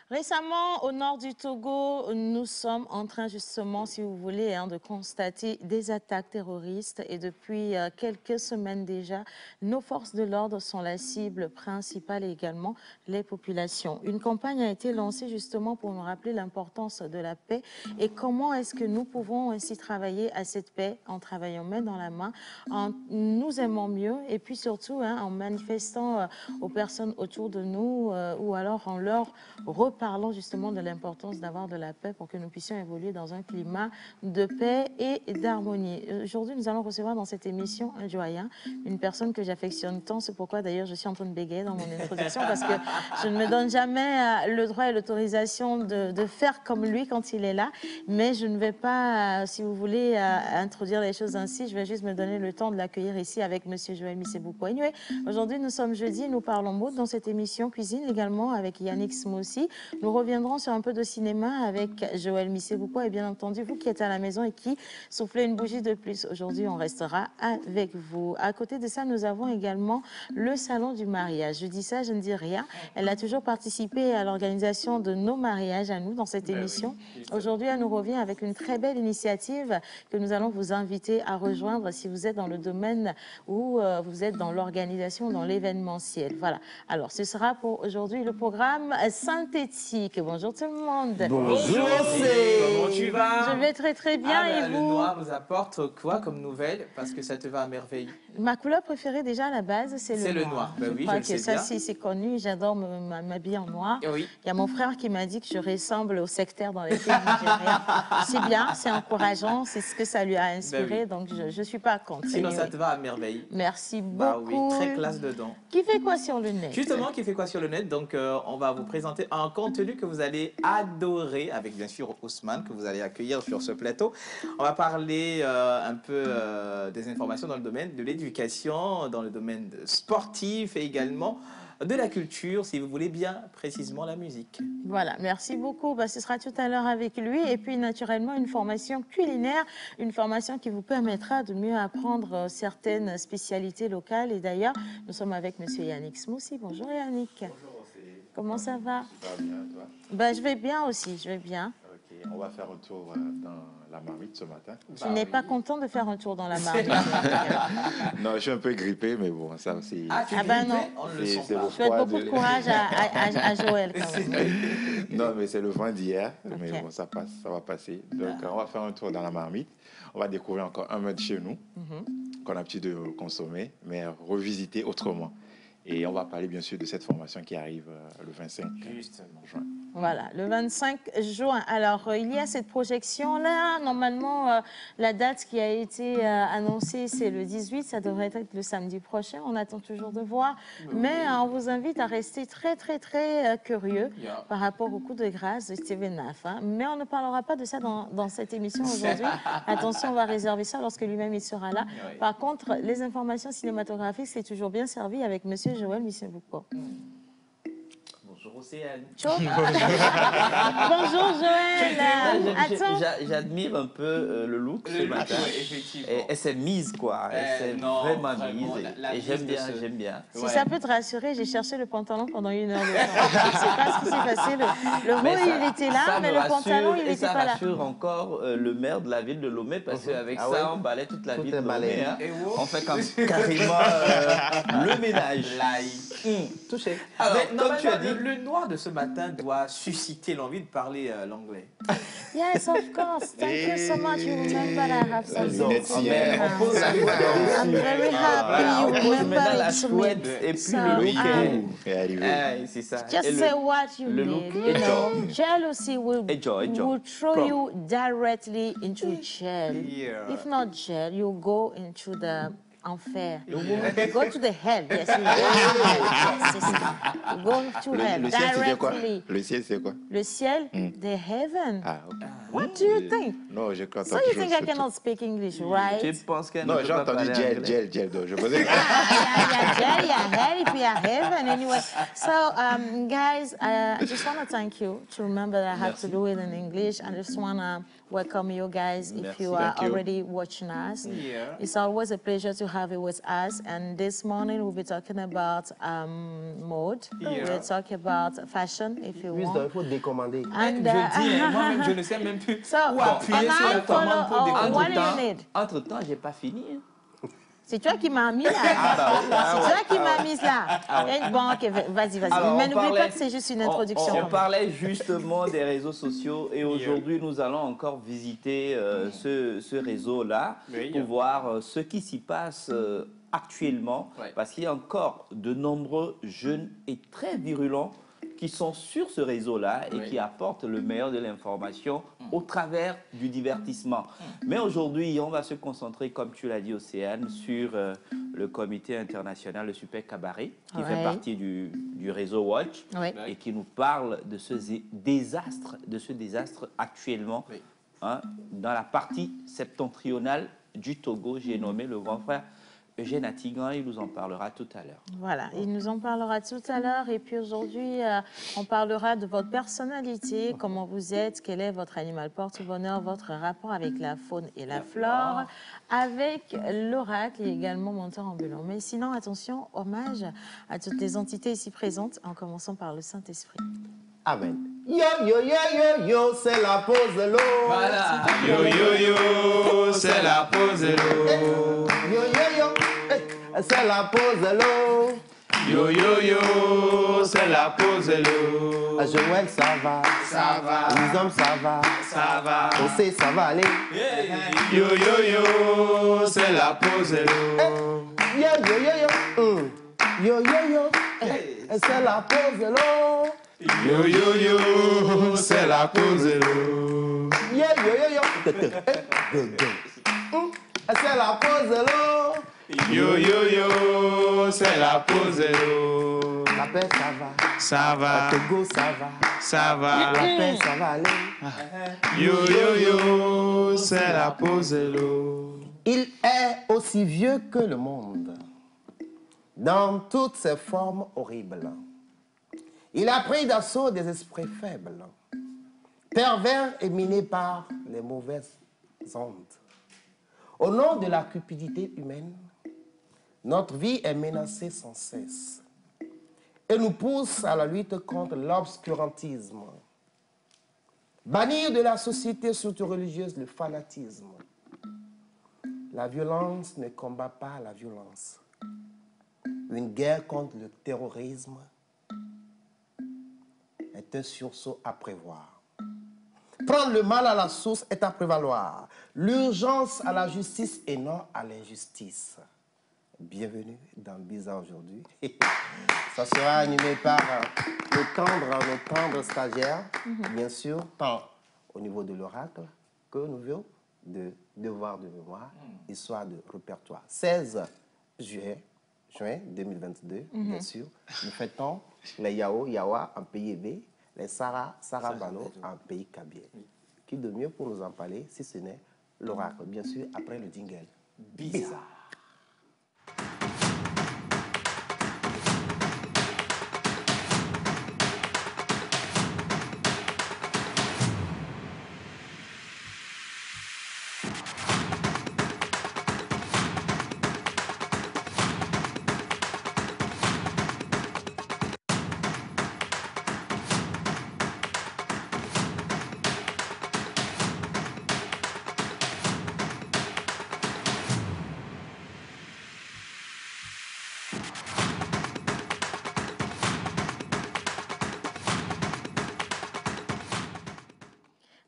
Récemment, au nord du Togo, nous sommes en train justement, si vous voulez, de constater des attaques terroristes. Et depuis quelques semaines déjà, nos forces de l'ordre sont la cible principale et également les populations. Une campagne a été lancée justement pour nous rappeler l'importance de la paix et comment est-ce que nous pouvons ainsi travailler à cette paix en travaillant main dans la main, en nous aimant mieux et puis surtout en manifestant aux personnes autour de nous ou alors en leur parlons justement de l'importance d'avoir de la paix pour que nous puissions évoluer dans un climat de paix et d'harmonie. Aujourd'hui, nous allons recevoir dans cette émission un doyen, une personne que j'affectionne tant. C'est pourquoi d'ailleurs je suis en train de bégayer dans mon introduction parce que je ne me donne jamais le droit et l'autorisation de faire comme lui quand il est là. Mais je ne vais pas, si vous voulez, introduire les choses ainsi. Je vais juste me donner le temps de l'accueillir ici avec Monsieur Joël Missebouko. Anyway, aujourd'hui, nous sommes jeudi, nous parlons mode dans cette émission cuisine également avec Yannick Smoussi. Nous reviendrons sur un peu de cinéma avec Joël Missebouko et bien entendu, vous qui êtes à la maison et qui soufflez une bougie de plus. Aujourd'hui, on restera avec vous. À côté de ça, nous avons également le salon du mariage. Je dis ça, je ne dis rien. Elle a toujours participé à l'organisation de nos mariages à nous dans cette émission. Aujourd'hui, elle nous revient avec une très belle initiative que nous allons vous inviter à rejoindre si vous êtes dans le domaine ou vous êtes dans l'organisation, dans l'événementiel. Voilà. Alors, ce sera pour aujourd'hui le programme synthétique. Bonjour tout le monde. Bonjour, comment tu vas? Je vais très très bien et vous? Le noir nous apporte quoi comme nouvelle? Parce que ça te va à merveille. Ma couleur préférée déjà à la base, c'est le noir. Ben oui, je crois le que sais ça, bien. c'est connu. J'adore m'habiller en noir. Oui. Il y a mon frère qui m'a dit que je ressemble au sectaire dans les pays nigériens. C'est bien, c'est encourageant, c'est ce que ça lui a inspiré, donc je ne suis pas contre. Sinon, ça te va à merveille. Merci beaucoup. Bah oui, très classe dedans. Qui fait quoi sur le net? Justement, qui fait quoi sur le net? Donc, on va vous présenter un contenu que vous allez adorer, avec bien sûr Ousmane, que vous allez accueillir sur ce plateau. On va parler un peu des informations dans le domaine de l'éducation, dans le domaine sportif et également de la culture, si vous voulez bien précisément la musique. Voilà, merci beaucoup. Ce sera tout à l'heure avec lui. Et puis, naturellement, une formation culinaire, une formation qui vous permettra de mieux apprendre certaines spécialités locales. Et d'ailleurs, nous sommes avec M. Yannick Smoussi. Bonjour Yannick. Bonjour aussi. Comment ça va? Ça va bien, toi? Je vais bien aussi, je vais bien. Ok, on va faire un tour dans la marmite ce matin. Tu n'es pas content de faire un tour dans la marmite? Non, je suis un peu grippé, mais bon, ça aussi. Non. On ne le sent pas. Je souhaite beaucoup de courage à Joël quand même. Non, mais c'est le vin d'hier, mais Ok. bon, ça passe, ça va passer. Donc, on va faire un tour dans la marmite. On va découvrir encore un mets de chez nous qu'on a l'habitude de consommer, mais revisiter autrement. Et on va parler bien sûr de cette formation qui arrive le 25 juin. Voilà, le 25 juin. Alors, il y a cette projection-là. Normalement, la date qui a été annoncée, c'est le 18. Ça devrait être le samedi prochain. On attend toujours de voir. Mais on vous invite à rester très, très, très curieux par rapport au coup de grâce de Steven Naff. Mais on ne parlera pas de ça dans cette émission aujourd'hui. Attention, on va réserver ça lorsque lui-même il sera là. Par contre, les informations cinématographiques, c'est toujours bien servi avec Monsieur Joël Missebouko. Bonjour Océane. Bonjour Joël. Attends. J'admire un peu le look ce matin. Effectivement. Elle s'est mise quoi. Elle s'est vraiment mise. Et j'aime bien, j'aime bien. Si ça peut te rassurer, j'ai cherché le pantalon pendant 1 heure de temps. Je ne sais pas ce qui s'est passé. Le rôle, il était là, mais le pantalon, il n'était pas là. Ça rassure encore le maire de la ville de Lomé parce qu'avec ça, on balaie toute la ville de Lomé. Hein. On fait carrément le ménage. Touché. Alors, comme tu as dit, le noir de ce matin doit susciter l'envie de parler l'anglais. Yes, of course. Thank you so much. You remember that I have something to lunettes. do On pose la now. chouette I'm dessus. very happy Voilà, you on pose remember maintenant la it to me. chouette et puis So, le Le look hibou est arrivé. c'est ça. Just Et say what you le need. look You est know, job. jealousy will Job. throw Problem. you directly into jail. Yeah. If not jail, you go into the enfer. You go to the hell. Yes, you go to hell. Yes, c'est ça. You go to hell Le ciel, c'était quoi? directly. Le ciel, c'est quoi? Le ciel, the heaven. Ah, ok. What do you think? Non, je crois So you think I cannot speak English, right? Tu penses qu'elle ne Non, peut j'ai pas entendu parler gel, anglais? gel, donc je posais. Yeah, hell, et puis heaven. Anyway, so guys, I just want to thank you to remember that I have to do it in English. I just want to welcome you guys if Merci. you are Thank you. already watching us. Yeah. It's always a pleasure to have you with us. And this morning we'll be talking about mode. Yeah. We'll talk about fashion if you Wisdom, il want. faut décommander. And, Je dis, moi-même, je ne sais même plus So, où appuyer sur la commande pour découvrir. what do you need? Entre-temps, j'ai pas fini. Hein. C'est toi qui m'as mis là. C'est toi qui m'as mis là. Et bon, ok, vas-y. Alors, Mais on n'oublie parlait- pas que c'est juste une introduction. On quand même. parlait justement des réseaux sociaux et aujourd'hui, nous allons encore visiter ce réseau-là Oui. pour voir ce qui s'y passe actuellement Ouais. parce qu'il y a encore de nombreux jeunes et très virulents qui sont sur ce réseau-là et Oui. qui apportent le meilleur de l'information au travers du divertissement. Mais aujourd'hui, on va se concentrer, comme tu l'as dit, Océane, sur le comité international, le Super Cabaret, qui fait Ouais. partie du réseau Watch Oui. et qui nous parle de ce désastre actuellement Oui. hein, dans la partie septentrionale du Togo. J'ai nommé le grand frère Eugène Atigan, il nous en parlera tout à l'heure. Voilà, il nous en parlera tout à l'heure. Et puis aujourd'hui, on parlera de votre personnalité, comment vous êtes, quel est votre animal porte-bonheur, votre rapport avec la faune et la flore, avec l'oracle et également monteur ambulant. Mais sinon, attention, hommage à toutes les entités ici présentes, en commençant par le Saint-Esprit. Amen. Yo, yo, yo, yo, yo, c'est la pause de l'eau. Voilà. Yo, yo, yo, c'est la pause de l'eau. Yo, yo, yo, c'est la pause de l'eau. Yo, yo, yo, c'est la pause de l'eau. Joël, ça va. Ça va, Les hommes, ça va. ça va. On sait, ça va aller. Yo, yo, yo, c'est la pause de l'eau. Yo, yo, yo, yo. Yo, yo, yo, c'est la pause de l'eau. Yo, yo, yo, c'est la pause de l'eau. Yo, yo, yo, yo. C'est la pause de l'eau. Yo, yo, yo, c'est la pause de l'eau. La paix, ça va. Ça va, Togo, ça va. ça va. La paix, ça va aller. Yo, yo, yo, c'est la pause de l'eau. Il est aussi vieux que le monde, dans toutes ses formes horribles. Il a pris d'assaut des esprits faibles, pervers et minés par les mauvaises ondes. Au nom de la cupidité humaine, notre vie est menacée sans cesse et nous pousse à la lutte contre l'obscurantisme. Bannir de la société surtout religieuse le fanatisme. La violence ne combat pas la violence. Une guerre contre le terrorisme est un sursaut à prévoir. Prendre le mal à la source est à prévaloir. L'urgence à la justice et non à l'injustice. Bienvenue dans Bizarre aujourd'hui. Ça sera animé par nos tendres stagiaires, bien sûr, tant au niveau de l'oracle que au niveau de devoir de mémoire, histoire de répertoire. 16 juin 2022, bien sûr, nous fêtons les Yao, Yawa en pays Ébé, les Sarabano en pays Kabylie. Qui de mieux pour nous en parler, si ce n'est l'oracle, bien sûr, après le jingle. Bizarre.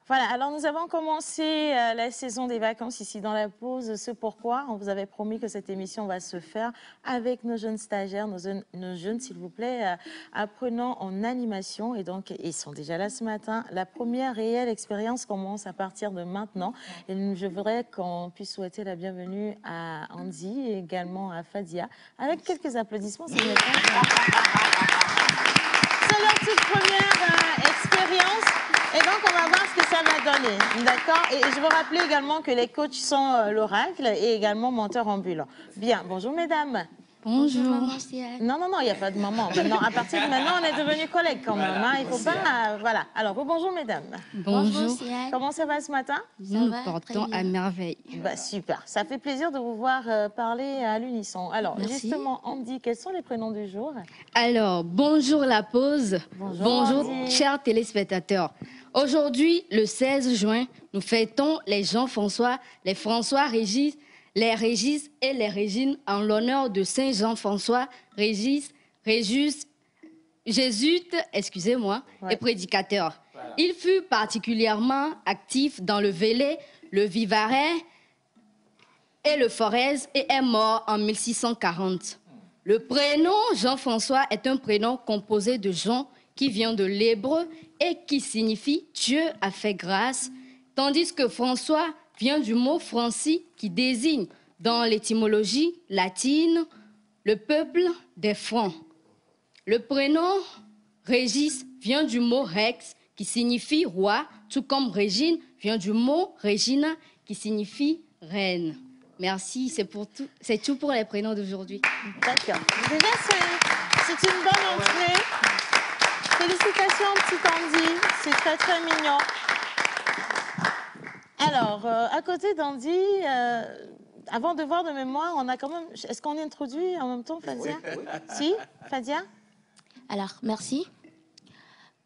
Voilà, alors nous avons commencé la saison des vacances ici dans la pause. C'est pourquoi on vous avait promis que cette émission va se faire avec nos jeunes stagiaires, nos jeunes, s'il vous plaît, apprenants en animation. Et donc, ils sont déjà là ce matin. La première réelle expérience commence à partir de maintenant. Et je voudrais qu'on puisse souhaiter la bienvenue à Andy et également à Fadia, avec quelques applaudissements, s'il vous plaît. C'est leur toute première expérience. Et donc, on va voir ce que ça va donner. D'accord? Et je veux rappeler également que les coachs sont l'oracle et également menteurs ambulants. Bien, bonjour mesdames. Bonjour. Non, il n'y a pas de maman. Maintenant, à partir de maintenant, on est devenus collègues quand même. Hein. Il ne faut pas... voilà. Alors, bonjour mesdames. Bonjour. Comment ça va ce matin? Nous nous portons à merveille. Bah, super. Ça fait plaisir de vous voir parler à l'unisson. Alors, justement, Andy, quels sont les prénoms du jour? Alors, bonjour la pause. Bonjour chers téléspectateurs. Aujourd'hui, le 16 juin, nous fêtons les Jean-François, les François-Régis, les Régis et les Régines en l'honneur de Saint Jean-François, Régis, jésuite, excusez-moi, et prédicateur. Voilà. Il fut particulièrement actif dans le Velay, le Vivarais et le Forez et est mort en 1640. Le prénom Jean-François est un prénom composé de Jean qui vient de l'hébreu et qui signifie « Dieu a fait grâce », tandis que François vient du mot franci qui désigne, dans l'étymologie latine, le peuple des Francs. Le prénom Régis vient du mot rex qui signifie roi, tout comme Régine vient du mot Regina qui signifie reine. Merci, c'est tout pour les prénoms d'aujourd'hui. D'accord. Déjà, c'est une bonne entrée. Félicitations, petit Andy. C'est très, très mignon. Alors, à côté d'Andy, avant de voir de mémoire, on a quand même... Est-ce qu'on introduit en même temps, Fadia? Oui. Si, Fadia? Alors, merci.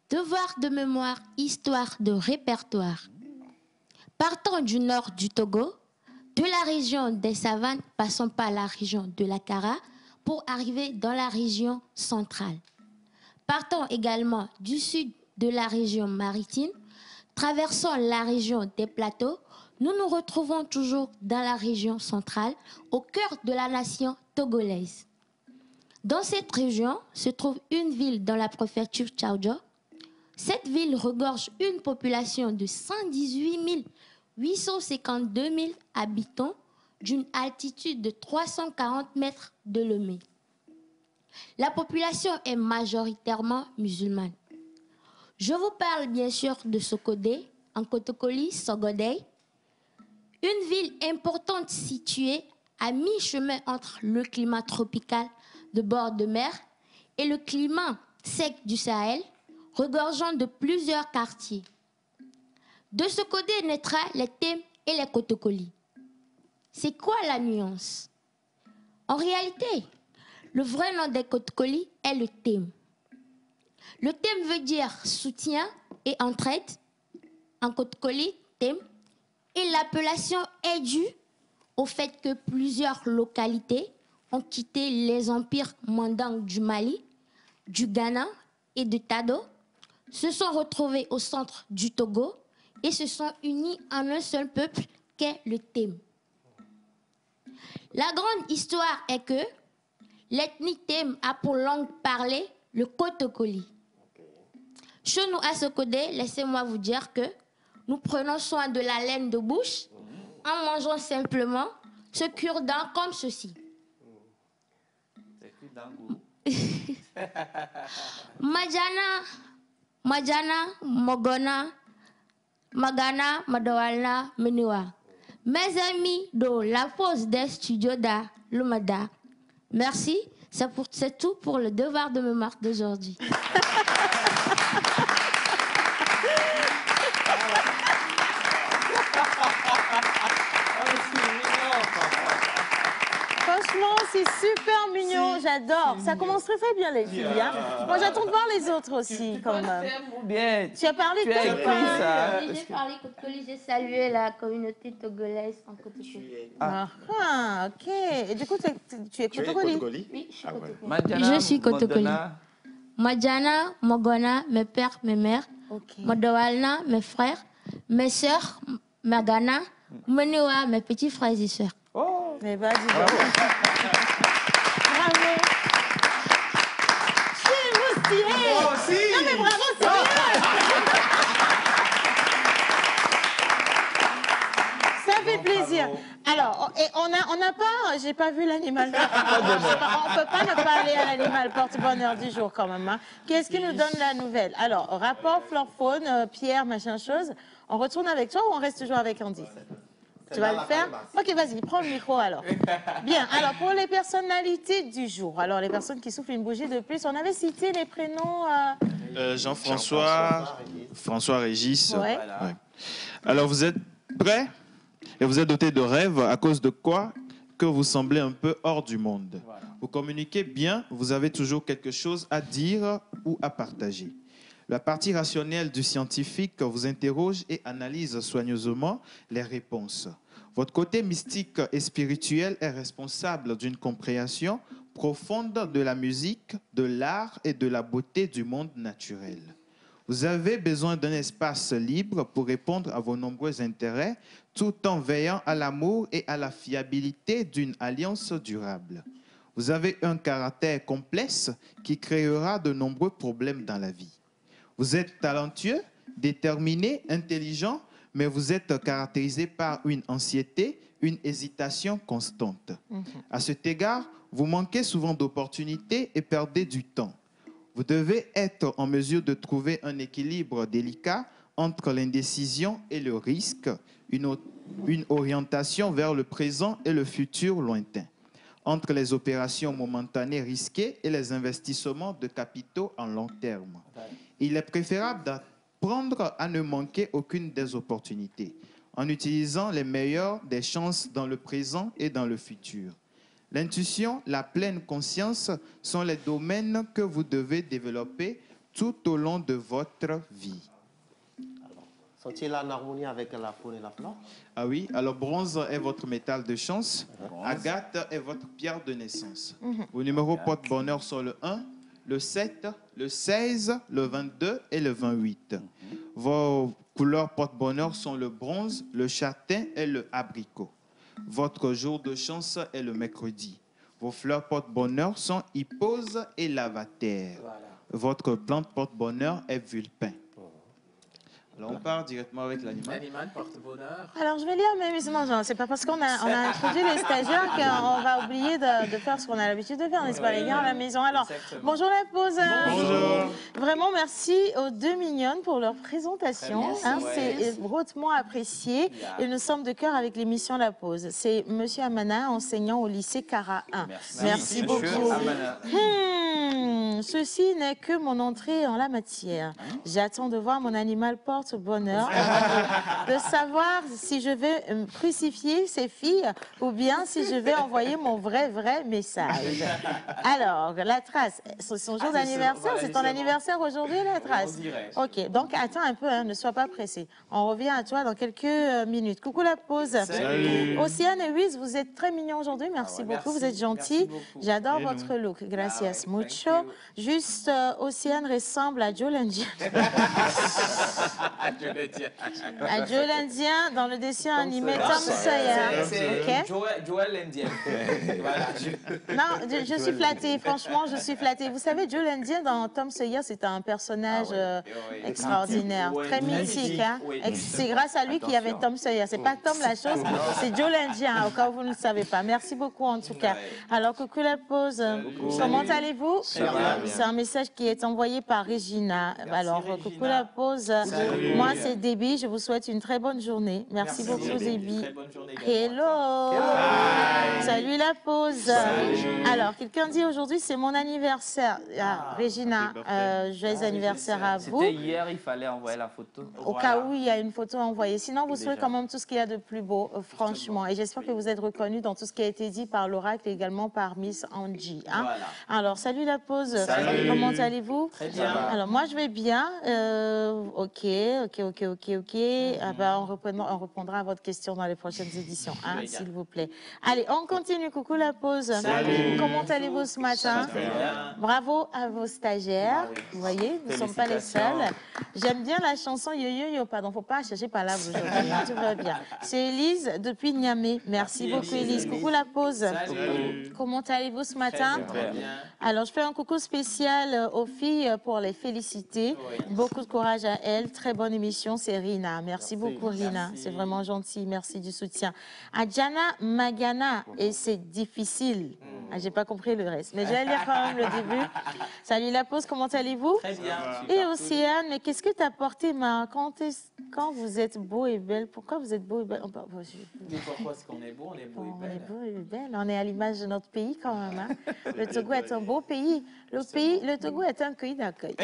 Devoir de mémoire, histoire de répertoire. Partant du nord du Togo, de la région des savanes, passant par la région de la Kara, pour arriver dans la région centrale. Partant également du sud de la région maritime, traversant la région des plateaux, nous nous retrouvons toujours dans la région centrale, au cœur de la nation togolaise. Dans cette région se trouve une ville dans la préfecture Tchaoudjo. Cette ville regorge une population de 118 852 000 habitants d'une altitude de 340 mètres de Lomé. La population est majoritairement musulmane. Je vous parle bien sûr de Sokodé, en Kotokoli, Sogodé, une ville importante située à mi-chemin entre le climat tropical de bord de mer et le climat sec du Sahel, regorgeant de plusieurs quartiers. De Sokodé naîtra les Tem et les Kotokoli. C'est quoi la nuance? En réalité, le vrai nom des Kotokoli est le Tem. Le Tem veut dire soutien et entraide, en Kotokoli, Tem, et l'appellation est due au fait que plusieurs localités ont quitté les empires mandants du Mali, du Ghana et de Tado, se sont retrouvés au centre du Togo et se sont unis en un seul peuple qu'est le Tem. La grande histoire est que l'ethnie Tem a pour langue parlée le Kotokoli. Chez nous à Sokodé, laissez-moi vous dire que nous prenons soin de la laine de bouche en mangeant simplement ce cure-dent comme ceci. Majana, Mogona, Magana, Madawalna, Meniwa. Mes amis de la pause des studios d'art, Lumada. Merci, c'est tout pour le devoir de mémoire d'aujourd'hui. Franchement, c'est super mignon, j'adore. Ça commence très très bien les filles. Hein. Moi, j'attends de voir les autres aussi. Bien. Tu as parlé de ça. J'ai parlé Kotokoli, j'ai salué la communauté togolaise en Kotokoli. Ah, ok. Et du coup, tu es Kotokoli? Oui, je suis Kotokoli. Madjana, Je suis Kotokoli. Modona. Madjana, Mogona, mes pères, mes mères. Okay. Modawalna, mes frères. mes sœurs, Magana, Menewa, mes petits frères et sœurs. Oh, Mais vas-y, bravo. Bravo. C'est moustillé. moi aussi. Non mais bravo, sérieux. Ça fait plaisir. Alors, et on n'a pas, j'ai pas vu l'animal. On peut pas ne pas aller à l'animal porte-bonheur du jour quand même. Hein. Qu'est-ce qui nous donne la nouvelle? Alors, rapport flore-faune, Pierre, machin chose. On retourne avec toi ou on reste toujours avec Andy? Tu vas le faire? Ok, vas-y, prends le micro alors. Bien, alors pour les personnalités du jour, alors les personnes qui soufflent une bougie de plus, on avait cité les prénoms... Jean-François, François Régis. Ouais. Ouais. Alors vous êtes prêts? Et vous êtes doté de rêves à cause de quoi? Que vous semblez un peu hors du monde. Voilà. Vous communiquez bien, vous avez toujours quelque chose à dire ou à partager. La partie rationnelle du scientifique vous interroge et analyse soigneusement les réponses. Votre côté mystique et spirituel est responsable d'une compréhension profonde de la musique, de l'art et de la beauté du monde naturel. Vous avez besoin d'un espace libre pour répondre à vos nombreux intérêts, tout en veillant à l'amour et à la fiabilité d'une alliance durable. Vous avez un caractère complexe qui créera de nombreux problèmes dans la vie. Vous êtes talentueux, déterminé, intelligent, mais vous êtes caractérisé par une anxiété, une hésitation constante. À cet égard, vous manquez souvent d'opportunités et perdez du temps. Vous devez être en mesure de trouver un équilibre délicat entre l'indécision et le risque, une orientation vers le présent et le futur lointain, entre les opérations momentanées risquées et les investissements de capitaux en long terme. Il est préférable d'apprendre à ne manquer aucune des opportunités, en utilisant les meilleures des chances dans le présent et dans le futur. L'intuition, la pleine conscience sont les domaines que vous devez développer tout au long de votre vie. Sont-ils en harmonie avec la faune et la flore? Ah oui, alors bronze est votre métal de chance, agate est votre pierre de naissance. Vos numéros porte-bonheur sont le 1, le 7, le 16, le 22 et le 28. Vos couleurs porte-bonheur sont le bronze, le châtain et le abricot. Votre jour de chance est le mercredi. Vos fleurs porte-bonheur sont hippose et lavater. Voilà. Votre plante porte-bonheur est vulpin. Alors, on part directement avec l'animal. L'animal porte-bonheur. Alors, je vais lire, mais non, c'est pas parce qu'on a introduit les stagiaires qu'on va oublier de faire ce qu'on a l'habitude de faire, n'est-ce pas, les gars, à la maison. Alors, bonjour la pause. Bonjour. Vraiment, merci aux deux mignonnes pour leur présentation. Hein, c'est hautement apprécié. Et nous sommes de cœur avec l'émission La Pause. C'est Monsieur Amana, enseignant au lycée Cara 1. Merci beaucoup. Ceci n'est que mon entrée en la matière. J'attends de voir mon animal porte-bonheur, de savoir si je vais crucifier ces filles ou bien si je vais envoyer mon vrai message. Alors, la trace, c'est son jour d'anniversaire, c'est ton anniversaire aujourd'hui, la trace? Ok, donc attends un peu, hein, ne sois pas pressé. On revient à toi dans quelques minutes. Coucou la pause. Salut. Océane et Wiz, vous êtes très mignons aujourd'hui, merci beaucoup, vous êtes gentils. J'adore votre look, gracias mucho. Juste, Océane ressemble à Joe l'Indien. À Joe l'Indien dans le dessin animé Tom Sawyer. C'est Joël l'Indien. Voilà. Non, je suis flattée, franchement, je suis flattée. Vous savez, Joe l'Indien dans Tom Sawyer, c'est un personnage extraordinaire, très mythique. Hein? C'est grâce à lui qu'il y avait Tom Sawyer. C'est pas Tom la chose, c'est Joe l'Indien, au cas où vous ne le savez pas. Merci beaucoup en tout cas. Alors, coucou la pause. Comment allez-vous? C'est un message qui est envoyé par Regina. Alors, coucou la pause. Moi, c'est Déby. Je vous souhaite une très bonne journée. Merci beaucoup, Déby. Hello. Salut la pause. Alors, quelqu'un dit aujourd'hui, c'est mon anniversaire. Regina, joyeux anniversaire à vous. C'était hier, il fallait envoyer la photo. Au cas où il y a une photo envoyée. Sinon, vous serez quand même tout ce qu'il y a de plus beau, franchement. Et j'espère que vous êtes reconnus dans tout ce qui a été dit par l'oracle et également par Miss Angie. Hein? Voilà. Alors, salut la pause. Salut. Comment allez-vous? Très bien. Alors, moi, je vais bien. Ok. Ah ben, on répondra à votre question dans les prochaines éditions, hein, s'il vous plaît. Allez, on continue. coucou la pause. Salut. Comment allez-vous ce matin? Bravo à vos stagiaires. Vous voyez, nous ne sommes pas les seuls. J'aime bien la chanson Yo Yo Yo. Pardon, faut pas chercher palabre aujourd'hui. Tout va bien. C'est Élise depuis Niamey. Merci beaucoup Élise. Coucou la pause. Salut. Comment allez-vous ce matin? Très bien. Alors, je fais un coucou spécial aux filles pour les féliciter. Beaucoup de courage à elles. Très bonne émission, c'est Rina. Merci beaucoup, Rina. C'est vraiment gentil. Merci du soutien. À Jana Magana, et c'est difficile. Ah, j'ai pas compris le reste, mais je vais lire quand même le début. Salut la pause, comment allez-vous? Très bien. Et Océane, mais qu'est-ce que tu as porté, ma quand vous êtes beau et belle? Pourquoi vous êtes beau et belle? Pourquoi est-ce qu'on est beau? On est beau On et est belle. beau et belle. On est à l'image de notre pays quand même. Hein? Le Togo est un beau pays. Le Togo est un pays d'accueil.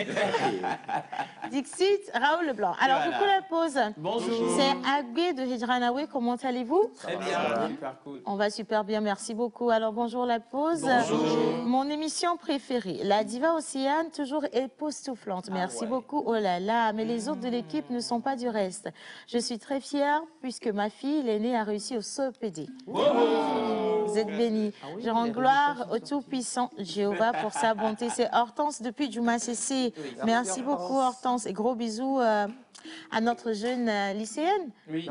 Dixit, Raoul Leblanc. Alors, Voilà. coucou la pause. Bonjour. C'est Agbe de Hijranawe. Comment allez-vous? Très bien. Super cool. On va super bien, merci beaucoup. Alors, bonjour la pause. Bonjour. Mon émission préférée, la diva Océane, toujours époustouflante. Merci beaucoup. Oh là là, mais les autres de l'équipe ne sont pas du reste. Je suis très fière puisque ma fille, l'aînée, a réussi au CEPD. Vous êtes bénis. Je rends gloire au Tout-Puissant Jéhovah pour sa bonté. C'est Hortense depuis Djouma CC. Merci beaucoup Hortense et gros bisous à notre jeune lycéenne. Oui.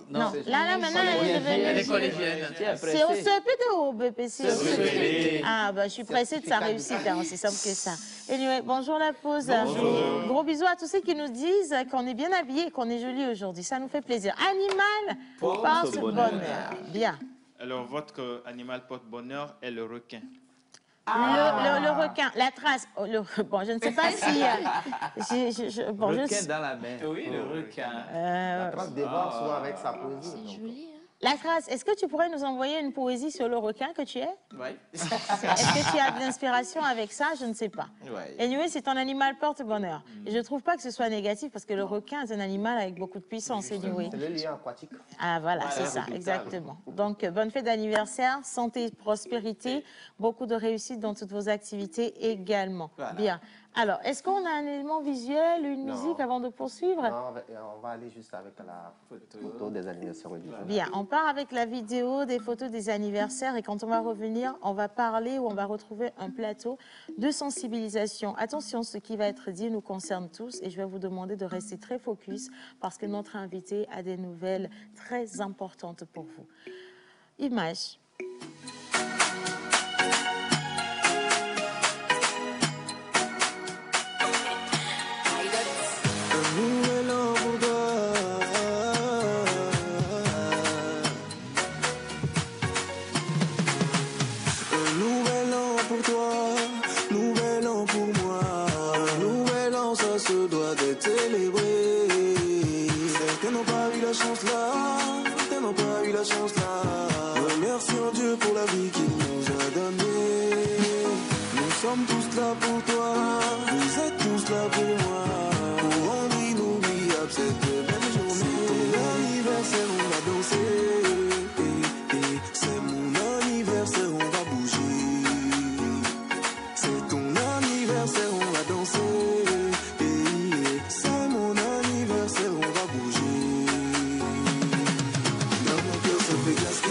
Non, là maintenant elle est devenue... Elle est collégienne. C'est au CEPD ou au BPC? CEPD. Ah, bah, je suis pressée de sa réussite, hein, aussi simple que ça. Anyway, bonjour la pause. Bonjour. Gros bisous à tous ceux qui nous disent qu'on est bien habillés et qu'on est joli aujourd'hui. Ça nous fait plaisir. Animal porte-bonheur. Bien. Alors, votre animal porte-bonheur est le requin. Le requin, la trace. Oh, bon, je ne sais pas si... bon, Requin dans la mer. Oui, le requin. La trace dévore souvent avec sa poésie. C'est joli, hein? La trace, est-ce que tu pourrais nous envoyer une poésie sur le requin que tu es? Oui. Est-ce que tu as de l'inspiration avec ça? Je ne sais pas. Ouais. Anyway, c'est un animal porte-bonheur. Et je ne trouve pas que ce soit négatif parce que le requin est un animal avec beaucoup de puissance. Anyway. C'est le lion aquatique. Ah voilà, c'est ça, exactement. Donc, bonne fête d'anniversaire, santé, prospérité, beaucoup de réussite dans toutes vos activités également. Voilà. Bien. Alors, est-ce qu'on a un élément visuel, une Non. musique avant de poursuivre? Non, on va aller juste avec la photo des anniversaires religieux. Bien, on part avec la vidéo des photos des anniversaires et quand on va revenir, on va parler ou on va retrouver un plateau de sensibilisation. Attention, ce qui va être dit nous concerne tous et je vais vous demander de rester très focus parce que notre invité a des nouvelles très importantes pour vous. Image. Remercions Dieu pour la vie qu'il nous a donnée. Nous sommes tous là pour toi, vous êtes tous là pour moi. Pour rendre inoubliable cette belle journée. C'est ton anniversaire, on va danser. C'est mon anniversaire, on va bouger. C'est ton anniversaire, on va danser. C'est mon anniversaire, on va bouger. Dans mon cœur, ça fait glace qui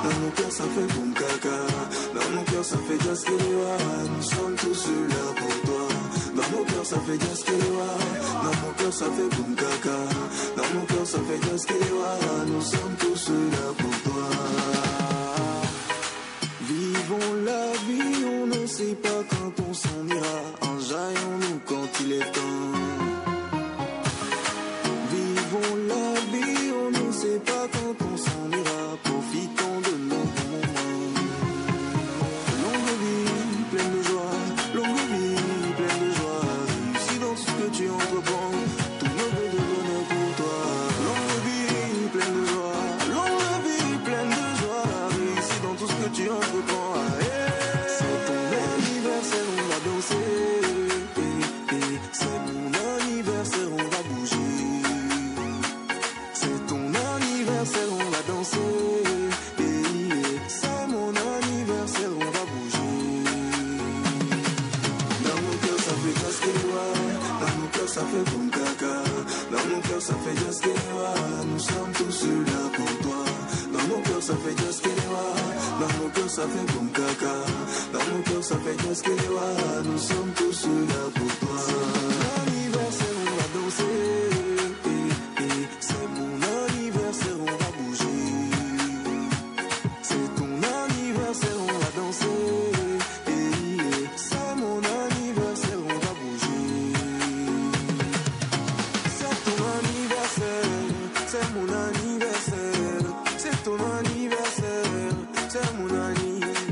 dans mon cœur, ça fait boum caca. Dans mon cœur, ça fait jazz qui nous sommes tous là pour toi. Dans mon cœur, ça fait jazz qui dans mon cœur, ça fait boum caca. Dans mon cœur, ça fait jazz qui nous sommes tous là pour toi. Vivons la vie, on ne sait pas quand on s'en ira. Enjaillons-nous quand il est temps. Vivons la vie, on ne sait pas quand on s'en ira. Profitons de nos bons moments. Longue vie, pleine de joie. Longue vie, pleine de joie. Réussis dans tout ce que tu entreprends. Tout me veut de bonheur pour toi. Longue vie, pleine de joie. Longue vie, pleine de joie. Réussis dans tout ce que tu entreprends. C'est ton anniversaire, on va danser. C'est mon anniversaire, on va bouger. C'est ton anniversaire, on va danser. C'est mon anniversaire, on va bouger. Dans mon cœur, ça fait jazz qui dans mon cœur, ça fait boum caca. Dans mon cœur, ça fait jazz qui nous sommes tous là pour toi. Dans mon cœur, ça fait jazz qui Dans nos cœurs, ça fait comme caca. Dans nos cœurs, ça fait Gasquewa. Nous sommes tous là pour toi. L'anniversaire, on va danser. C'est mon anniversaire, on va bouger. C'est ton anniversaire, on va danser. C'est mon anniversaire, on va bouger. C'est ton anniversaire, c'est mon anniversaire. C'est ton anniversaire, c'est mon anniversaire.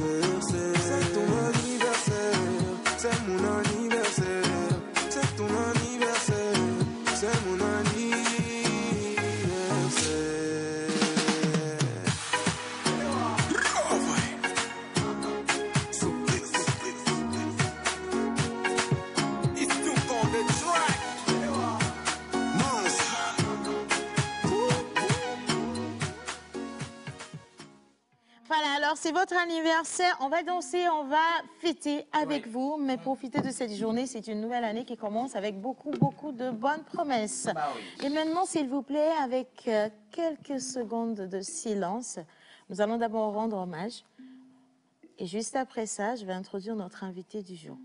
C'est ton anniversaire, c'est mon anniversaire. C'est ton anniversaire, c'est mon anniversaire. It's still on the track. Voilà, alors c'est votre anniversaire. On va danser, on va fêter avec vous, mais profitez de cette journée. C'est une nouvelle année qui commence avec beaucoup de bonnes promesses. Et maintenant, s'il vous plaît, avec quelques secondes de silence, nous allons d'abord rendre hommage. Et juste après ça, je vais introduire notre invité du jour.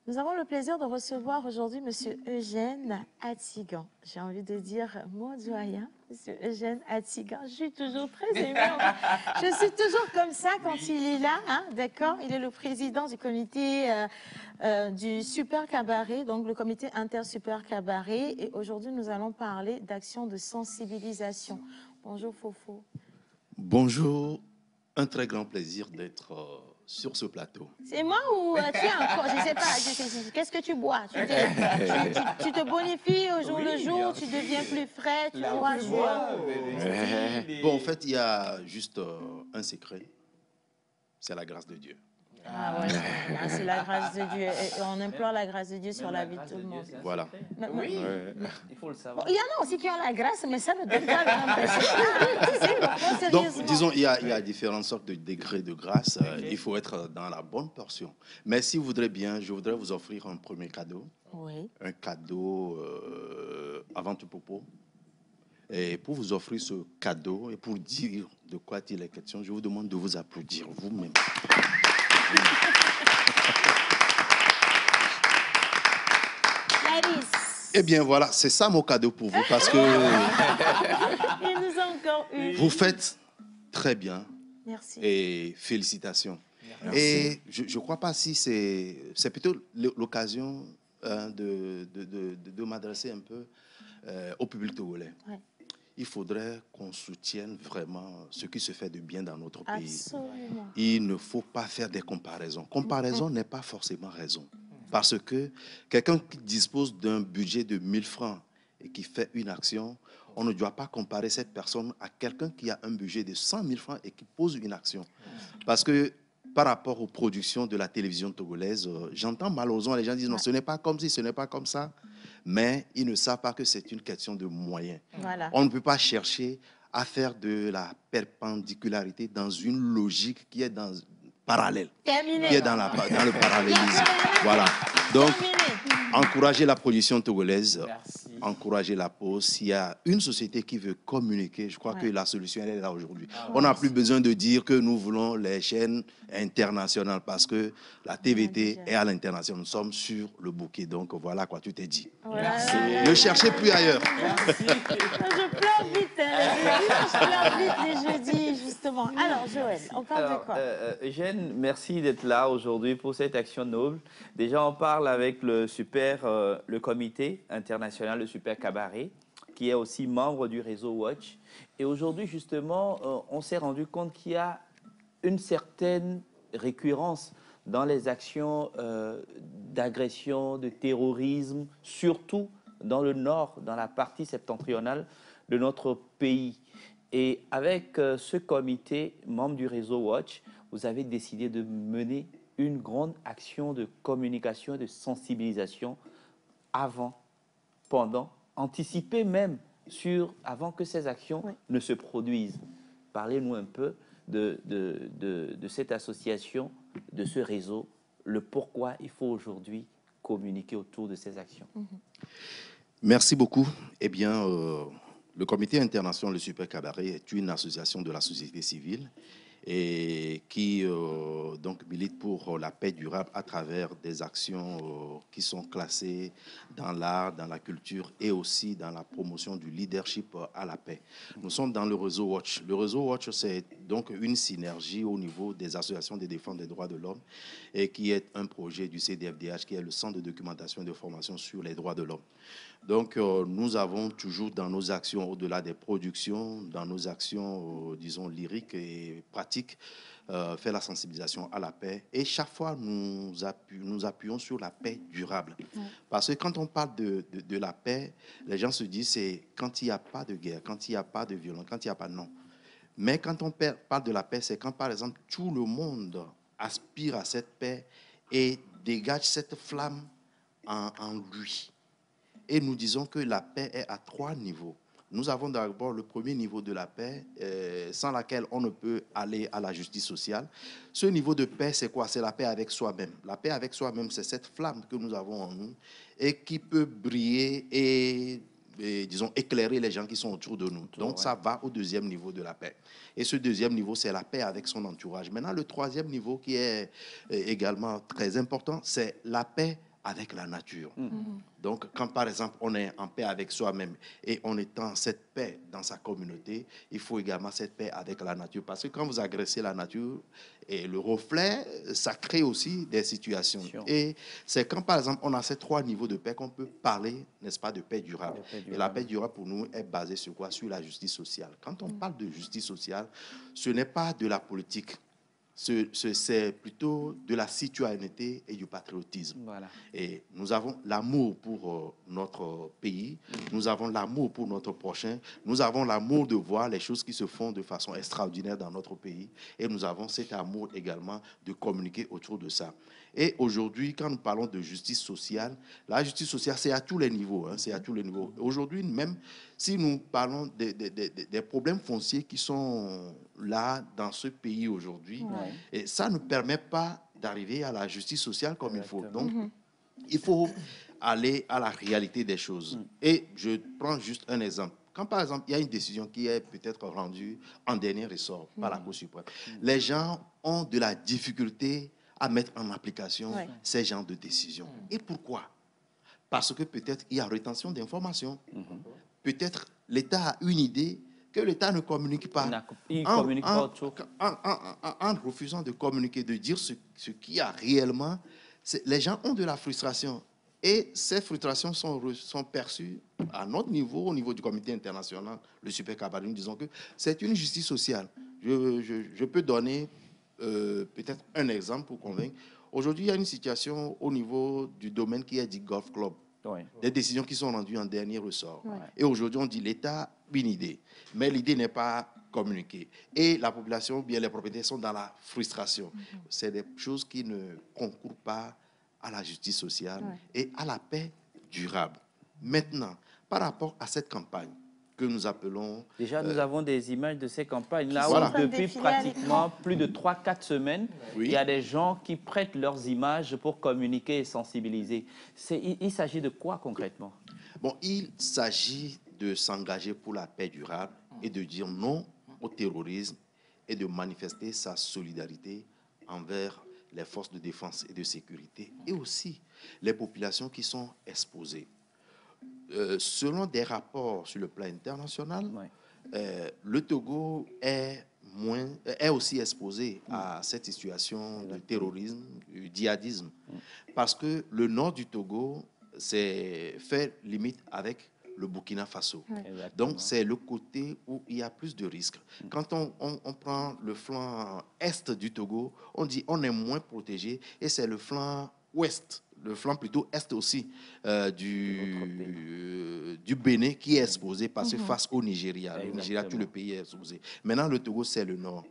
Nous avons le plaisir de recevoir aujourd'hui M. Eugène Atigan. J'ai envie de dire mon doyen, M. Eugène Atigan. Je suis toujours très émue. Je suis toujours comme ça quand il est là, hein, d'accord? Il est le président du comité du Super Cabaret, donc le comité Inter-Super Cabaret. Et aujourd'hui, nous allons parler d'action de sensibilisation. Bonjour Fofo. Bonjour, un très grand plaisir d'être sur ce plateau. C'est moi ou tu es encore, je ne sais pas, qu'est-ce que tu bois? Tu te bonifies au jour le jour, tu deviens plus frais, tu bois. Bon, en fait, il y a juste un secret, c'est la grâce de Dieu. Ah ouais, c'est la grâce de Dieu. Et on implore la grâce de Dieu sur la vie de tout le monde. Voilà. Oui, il faut le savoir. Il y en a aussi qui ont la grâce, mais ça ne donne pas le même. Donc, disons, il y a différentes sortes de degrés de grâce. Il faut être dans la bonne portion. Mais si vous voudrez bien, je voudrais vous offrir un premier cadeau. Oui. Un cadeau avant tout propos. Et pour vous offrir ce cadeau et pour dire de quoi il est question, je vous demande de vous applaudir vous-même. Eh bien voilà, c'est ça mon cadeau pour vous parce que Il nous a encore eu. vous faites très bien. Merci. Et félicitations. Merci. Et je ne crois pas si c'est plutôt l'occasion de m'adresser un peu au public togolais. Ouais. Il faudrait qu'on soutienne vraiment ce qui se fait de bien dans notre pays. Absolument. Il ne faut pas faire des comparaisons. Comparaison n'est pas forcément raison. Parce que quelqu'un qui dispose d'un budget de 1000 francs et qui fait une action, on ne doit pas comparer cette personne à quelqu'un qui a un budget de 100 000 francs et qui pose une action. Parce que par rapport aux productions de la télévision togolaise, j'entends malheureusement les gens disent non, ce n'est pas comme ci, ce n'est pas comme ça. Mais ils ne savent pas que c'est une question de moyens. Voilà. On ne peut pas chercher à faire de la perpendicularité dans une logique qui est dans parallèle, terminé, qui est dans le parallélisme. Voilà. Donc, encourager la production togolaise, encourager la pause. S'il y a une société qui veut communiquer, je crois que la solution elle est là aujourd'hui. On n'a plus besoin de dire que nous voulons les chaînes internationales parce que la TVT est à l'international. Nous sommes sur le bouquet. Donc voilà quoi, tu t'es dit. Merci. Ne cherchez plus ailleurs. Merci. Je pleure vite. Je pleure vite les jeudis, justement. Alors, Joël, on parle de quoi? Eugène, merci d'être là aujourd'hui pour cette action noble. Déjà, on parle avec le comité international de Super Cabaret, qui est aussi membre du réseau Watch. Et aujourd'hui, justement, on s'est rendu compte qu'il y a une certaine récurrence dans les actions d'agression, de terrorisme, surtout dans le nord, dans la partie septentrionale de notre pays. Et avec ce comité, membre du réseau Watch, vous avez décidé de mener une grande action de communication et de sensibilisation avant, pendant, anticiper même avant que ces actions ne se produisent. Parlez-nous un peu de cette association, de ce réseau, le pourquoi il faut aujourd'hui communiquer autour de ces actions. Merci beaucoup. Eh bien, le Comité international Le Super Cabaret est une association de la société civile et qui donc milite pour la paix durable à travers des actions qui sont classées dans l'art, dans la culture et aussi dans la promotion du leadership à la paix. Nous sommes dans le réseau Watch. Le réseau Watch, c'est donc une synergie au niveau des associations de défense des droits de l'homme et qui est un projet du CDFDH, qui est le Centre de documentation et de formation sur les droits de l'homme. Donc, nous avons toujours dans nos actions, au-delà des productions, dans nos actions, disons, lyriques et pratiques, fait la sensibilisation à la paix. Et chaque fois, nous appuyons sur la paix durable. Parce que quand on parle de la paix, les gens se disent c'est quand il n'y a pas de guerre, quand il n'y a pas de violence, quand il n'y a pas de non. Mais quand on parle de la paix, c'est quand, par exemple, tout le monde aspire à cette paix et dégage cette flamme en lui. Et nous disons que la paix est à 3 niveaux. Nous avons d'abord le premier niveau de la paix, sans laquelle on ne peut aller à la justice sociale. Ce niveau de paix, c'est quoi? C'est la paix avec soi-même. La paix avec soi-même, c'est cette flamme que nous avons en nous et qui peut briller et disons, éclairer les gens qui sont autour de nous. Donc, ça va au deuxième niveau de la paix. Et ce deuxième niveau, c'est la paix avec son entourage. Maintenant, le troisième niveau, qui est également très important, c'est la paix avec la nature. Donc, quand par exemple, on est en paix avec soi-même et on est en cette paix dans sa communauté, il faut également cette paix avec la nature. Parce que quand vous agressez la nature et le reflet, ça crée aussi des situations. Et c'est quand par exemple, on a ces 3 niveaux de paix qu'on peut parler, n'est-ce pas, de paix durable. Et la paix durable, pour nous, est basée sur quoi? Sur la justice sociale. Quand on parle de justice sociale, ce n'est pas de la politique. C'est plutôt de la citoyenneté et du patriotisme. Voilà. Et nous avons l'amour pour notre pays, nous avons l'amour pour notre prochain, nous avons l'amour de voir les choses qui se font de façon extraordinaire dans notre pays et nous avons cet amour également de communiquer autour de ça. Et aujourd'hui, quand nous parlons de justice sociale, la justice sociale, c'est à tous les niveaux. C'est à tous les niveaux. Aujourd'hui, même si nous parlons des problèmes fonciers qui sont là dans ce pays aujourd'hui, et ça ne permet pas d'arriver à la justice sociale comme il faut. Donc, il faut aller à la réalité des choses. Et je prends juste un exemple. Quand, par exemple, il y a une décision qui est peut-être rendue en dernier ressort par la Cour suprême, les gens ont de la difficulté à mettre en application ces genres de décisions. Et pourquoi? Parce que peut-être il y a rétention d'informations. Peut-être l'État a une idée que l'État ne communique pas. Il communique pas en refusant de communiquer, de dire ce qu'il y a réellement, les gens ont de la frustration. Et ces frustrations sont perçues à notre niveau, au niveau du comité international, le Super Cabaret. Nous disons que c'est une justice sociale. Je peux donner peut-être un exemple pour convaincre. Aujourd'hui, il y a une situation au niveau du domaine qui est dit Golf Club. Des décisions qui sont rendues en dernier ressort. Et aujourd'hui, on dit l'État a une idée, mais l'idée n'est pas communiquée. Et la population, bien les propriétaires sont dans la frustration. C'est des choses qui ne concourent pas à la justice sociale et à la paix durable. Maintenant, par rapport à cette campagne que nous appelons... Déjà, nous avons des images de ces campagnes-là où depuis pratiquement plus de 3-4 semaines, il y a des gens qui prêtent leurs images pour communiquer et sensibiliser. Il s'agit de quoi concrètement? Bon, il s'agit de s'engager pour la paix durable et de dire non au terrorisme et de manifester sa solidarité envers les forces de défense et de sécurité et aussi les populations qui sont exposées. Selon des rapports sur le plan international, le Togo est aussi exposé à cette situation de terrorisme, du djihadisme, parce que le nord du Togo fait limite avec le Burkina Faso. Donc, c'est le côté où il y a plus de risques. Quand on prend le flanc est du Togo, on dit on est moins protégé et c'est le flanc ouest, le flanc plutôt est aussi du Bénin qui est exposé parce que face au Nigeria. Le Nigeria, tout le pays est exposé. Maintenant, le Togo, c'est le nord,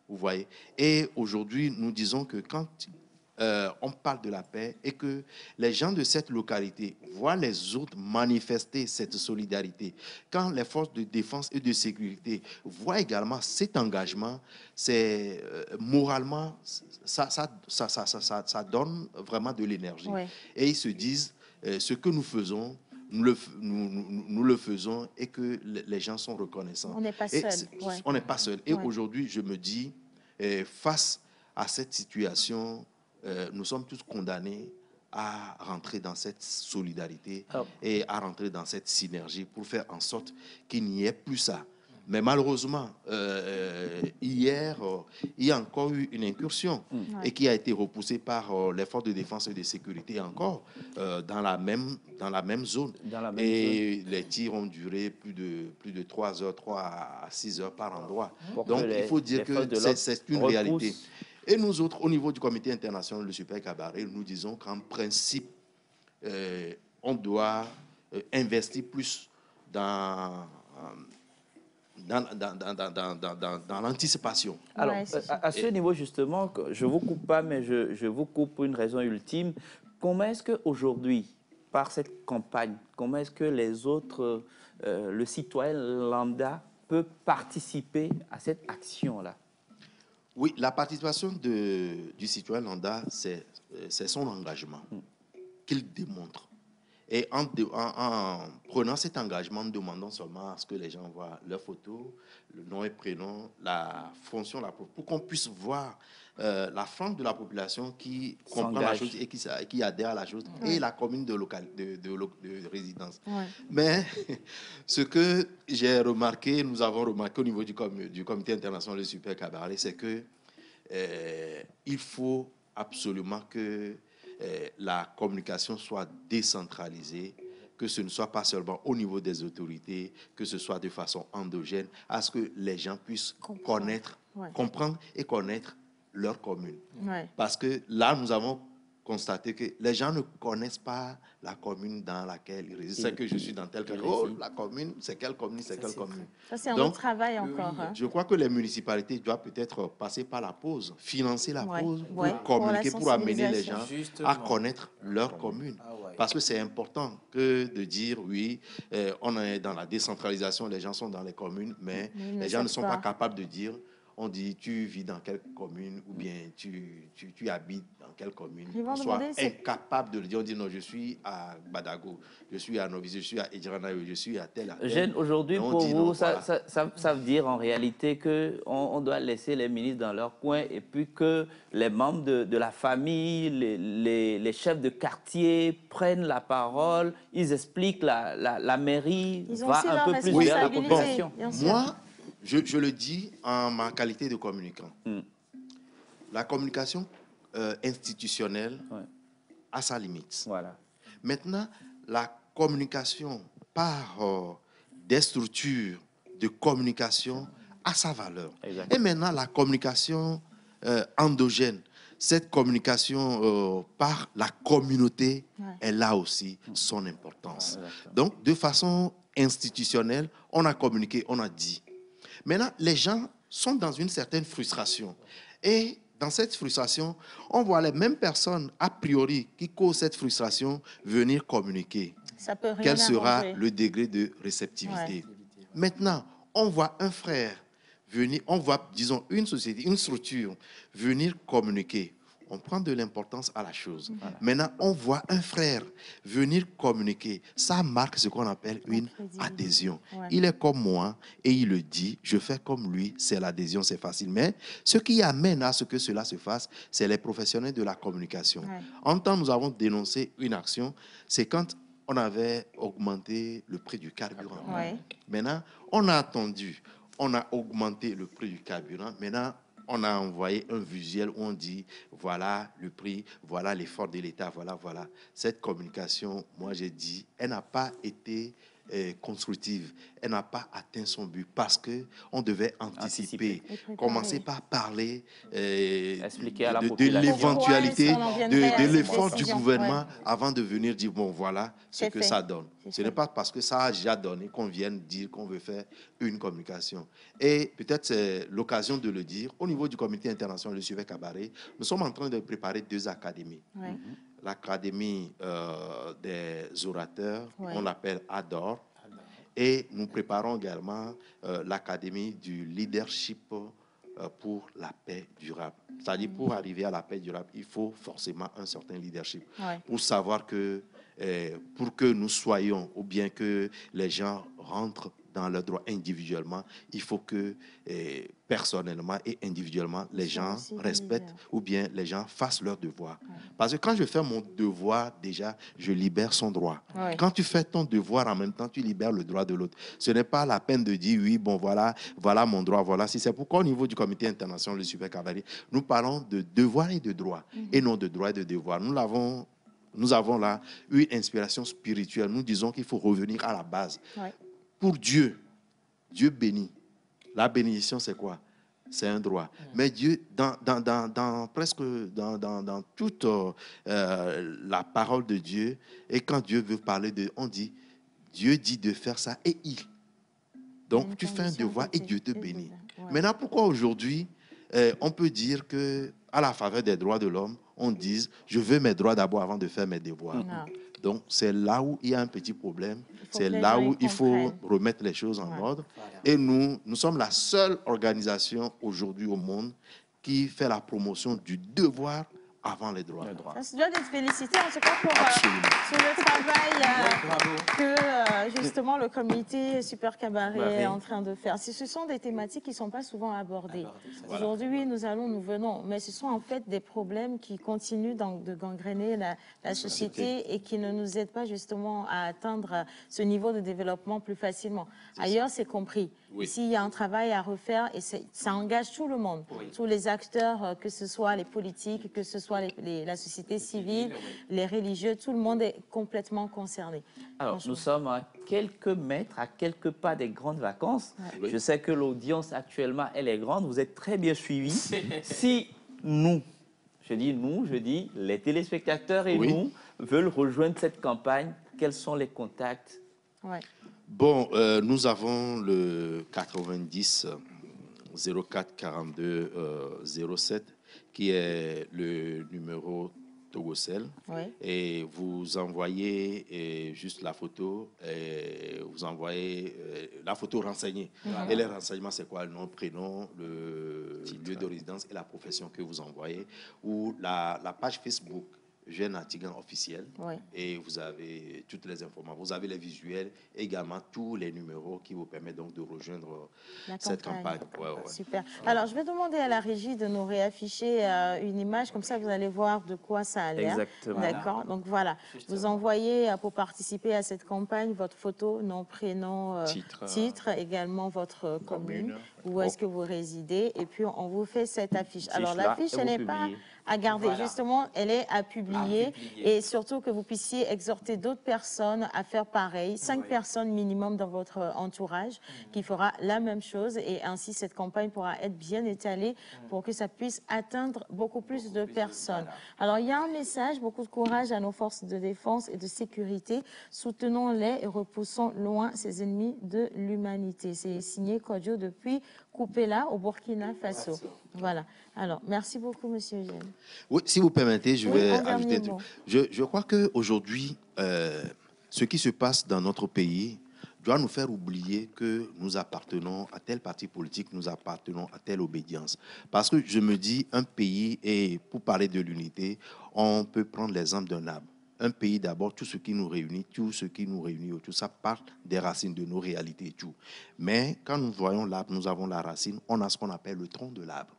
vous voyez. Et aujourd'hui, nous disons que quand on parle de la paix et que les gens de cette localité voient les autres manifester cette solidarité, quand les forces de défense et de sécurité voient également cet engagement, c'est moralement, ça donne vraiment de l'énergie. Et ils se disent, ce que nous faisons nous le faisons et que les gens sont reconnaissants. On n'est pas Et seul. on n'est pas seul. Et Ouais. aujourd'hui, je me dis, face à cette situation, nous sommes tous condamnés à rentrer dans cette solidarité et à rentrer dans cette synergie pour faire en sorte qu'il n'y ait plus ça. Mais malheureusement, hier, il y a encore eu une incursion et qui a été repoussée par les forces de défense et de sécurité encore dans la même zone. Les tirs ont duré plus de 3 heures, 3 à 6 heures par endroit. Donc, il faut dire que c'est une réalité. Et nous autres, au niveau du comité international du Super Cabaret, nous disons qu'en principe, on doit investir plus dans l'anticipation. Alors, à ce niveau, justement, je ne vous coupe pas, mais je vous coupe pour une raison ultime. Comment est-ce qu'aujourd'hui, par cette campagne, comment est-ce que les autres, le citoyen lambda, peut participer à cette action-là? Oui, la participation du citoyen lambda, c'est son engagement qu'il démontre. Et en prenant cet engagement, nous demandons seulement à ce que les gens voient leurs photos, le nom et prénom, la fonction, pour qu'on puisse voir la frange de la population qui comprend la chose et qui adhère à la chose, et la commune de résidence. Ouais. Mais ce que j'ai remarqué, nous avons remarqué au niveau du comité international du Super Cabaret, c'est que il faut absolument que la communication soit décentralisée, que ce ne soit pas seulement au niveau des autorités, que ce soit de façon endogène, à ce que les gens puissent comprendre et connaître leur commune. Ouais. Parce que là, nous avons constaté que les gens ne connaissent pas la commune dans laquelle ils résident. C'est que je suis dans telle commune. Oh, la commune, c'est quelle commune, c'est quelle commune. Ça, c'est un autre travail encore. Je crois que les municipalités doivent peut-être passer par la pause, financer la pause, pour communiquer, pour amener les gens à connaître leur commune. Parce que c'est important que de dire, oui, on est dans la décentralisation, les gens sont dans les communes, mais les gens ne sont pas capables de dire, on dit, tu vis dans quelle commune ou bien tu habites dans quelle commune. On soit incapable de le dire. On dit, non, je suis à Badago, je suis à Novice, je suis à Edjiranayo, je suis à tel. Jeanne, aujourd'hui, pour vous, non, ça veut dire en réalité qu'on doit laisser les ministres dans leur coin et puis que les membres de la famille, les chefs de quartier prennent la parole, ils expliquent la mairie, va un peu plus vers la population. Moi, je le dis en ma qualité de communicant. La communication institutionnelle a sa limite. Voilà. Maintenant, la communication par des structures de communication a sa valeur. Exactement. Et maintenant, la communication endogène, cette communication par la communauté, elle a aussi son importance. Donc, de façon institutionnelle, on a communiqué, on a dit. Maintenant, les gens sont dans une certaine frustration. Et dans cette frustration, on voit les mêmes personnes, a priori, qui causent cette frustration, venir communiquer. Ça peut rien Quel sera arranger. le degré de réceptivité? Maintenant, on voit un frère venir, on voit, disons, une société, une structure venir communiquer. On prend de l'importance à la chose. Voilà. Maintenant, on voit un frère venir communiquer. Ça marque ce qu'on appelle une adhésion. Ouais. Il est comme moi et il le dit. Je fais comme lui. C'est l'adhésion, c'est facile. Mais ce qui amène à ce que cela se fasse, c'est les professionnels de la communication. Ouais. En temps, nous avons dénoncé une action. C'est quand on avait augmenté le prix du carburant. Ouais. Maintenant, on a attendu. On a augmenté le prix du carburant. Maintenant, on a envoyé un visuel où on dit, voilà le prix, voilà l'effort de l'État, voilà. Cette communication, moi j'ai dit, elle n'a pas été constructive. Elle n'a pas atteint son but parce qu'on devait anticiper. Commencer par parler de l'éventualité, de l'effort du gouvernement avant de venir dire, bon, voilà ce que ça donne. Ce n'est pas parce que ça a déjà donné qu'on vienne dire qu'on veut faire une communication. Et peut-être c'est l'occasion de le dire. Au niveau du comité international de Super Cabaret, nous sommes en train de préparer 2 académies. Ouais. L'académie des orateurs, on l'appelle ADOR, et nous préparons également l'académie du leadership pour la paix durable. C'est-à-dire, pour arriver à la paix durable, il faut forcément un certain leadership. Ouais. Pour savoir que pour que nous soyons, ou bien que les gens rentrent dans leurs droits individuellement, il faut que personnellement et individuellement, les gens respectent ou bien les gens fassent leurs devoirs. Parce que quand je fais mon devoir, déjà, je libère son droit. Quand tu fais ton devoir, en même temps, tu libères le droit de l'autre. Ce n'est pas la peine de dire, oui, bon, voilà mon droit, voilà. Si c'est pourquoi au niveau du comité international du Super Cabaret, nous parlons de devoir et de droit, et non de droit et de devoir. Nous avons là une inspiration spirituelle. Nous disons qu'il faut revenir à la base. Pour Dieu, Dieu bénit. La bénédiction, c'est quoi? C'est un droit. Mais Dieu, dans toute la parole de Dieu, et quand Dieu veut parler on dit, Dieu dit de faire ça et il. Donc, tu fais un devoir et Dieu te bénit. Maintenant, pourquoi aujourd'hui, on peut dire que à la faveur des droits de l'homme, on dise, je veux mes droits d'abord avant de faire mes devoirs. Donc, c'est là où il y a un petit problème. C'est là où il faut remettre les choses en ordre. Et nous sommes la seule organisation aujourd'hui au monde qui fait la promotion du devoir avant les droits. Ça doit être félicité en tout cas pour sur le travail que justement le comité Super Cabaret est en train de faire. Ce sont des thématiques qui ne sont pas souvent abordées. Aujourd'hui, nous venons, mais ce sont en fait des problèmes qui continuent de gangréner la société et qui ne nous aident pas justement à atteindre ce niveau de développement plus facilement. Ailleurs, c'est compris. Ici, il y a un travail à refaire et ça engage tout le monde, tous les acteurs, que ce soit les politiques, que ce soit la société civile, les religieux, tout le monde est complètement concerné. Alors, nous sommes à quelques mètres, à quelques pas des grandes vacances. Je sais que l'audience actuellement, elle est grande. Vous êtes très bien suivis. Si nous, je dis les téléspectateurs et nous veulent rejoindre cette campagne, quels sont les contacts? Bon, nous avons le 90 04 42 07 qui est le numéro Togocel. Et vous envoyez juste la photo, et vous envoyez la photo renseignée. Et les renseignements, c'est quoi? Le nom, prénom, le lieu de résidence et la profession que vous envoyez. Ou la page Facebook Jeune Antigan officiel, et vous avez toutes les informations. Vous avez les visuels, également tous les numéros qui vous permettent donc de rejoindre cette campagne. Super. Alors, je vais demander à la régie de nous réafficher une image, comme ça vous allez voir de quoi ça a l'air. Exactement. D'accord. Donc voilà, vous envoyez pour participer à cette campagne votre photo, nom, prénom, titre, également votre commune, où est-ce que vous résidez, et puis on vous fait cette affiche. Alors l'affiche, elle n'est pas à garder. Justement, elle est à publier et surtout que vous puissiez exhorter d'autres personnes à faire pareil. 5 personnes minimum dans votre entourage qui fera la même chose et ainsi cette campagne pourra être bien étalée pour que ça puisse atteindre beaucoup plus de personnes. Alors, il y a un message, beaucoup de courage à nos forces de défense et de sécurité. Soutenons-les et repoussons loin ces ennemis de l'humanité. C'est signé Kodjo depuis Kupela au Burkina Faso. Voilà. Alors, merci beaucoup, Monsieur Eugène. Oui, si vous permettez, je vais ajouter un truc. Je crois qu'aujourd'hui, ce qui se passe dans notre pays doit nous faire oublier que nous appartenons à tel parti politique, nous appartenons à telle obédience. Parce que je me dis, un pays, et pour parler de l'unité, on peut prendre l'exemple d'un arbre. Un pays, d'abord, tout ce qui nous réunit, tout ça part des racines de nos réalités et tout. Mais quand nous voyons l'arbre, nous avons la racine, on a ce qu'on appelle le tronc de l'arbre.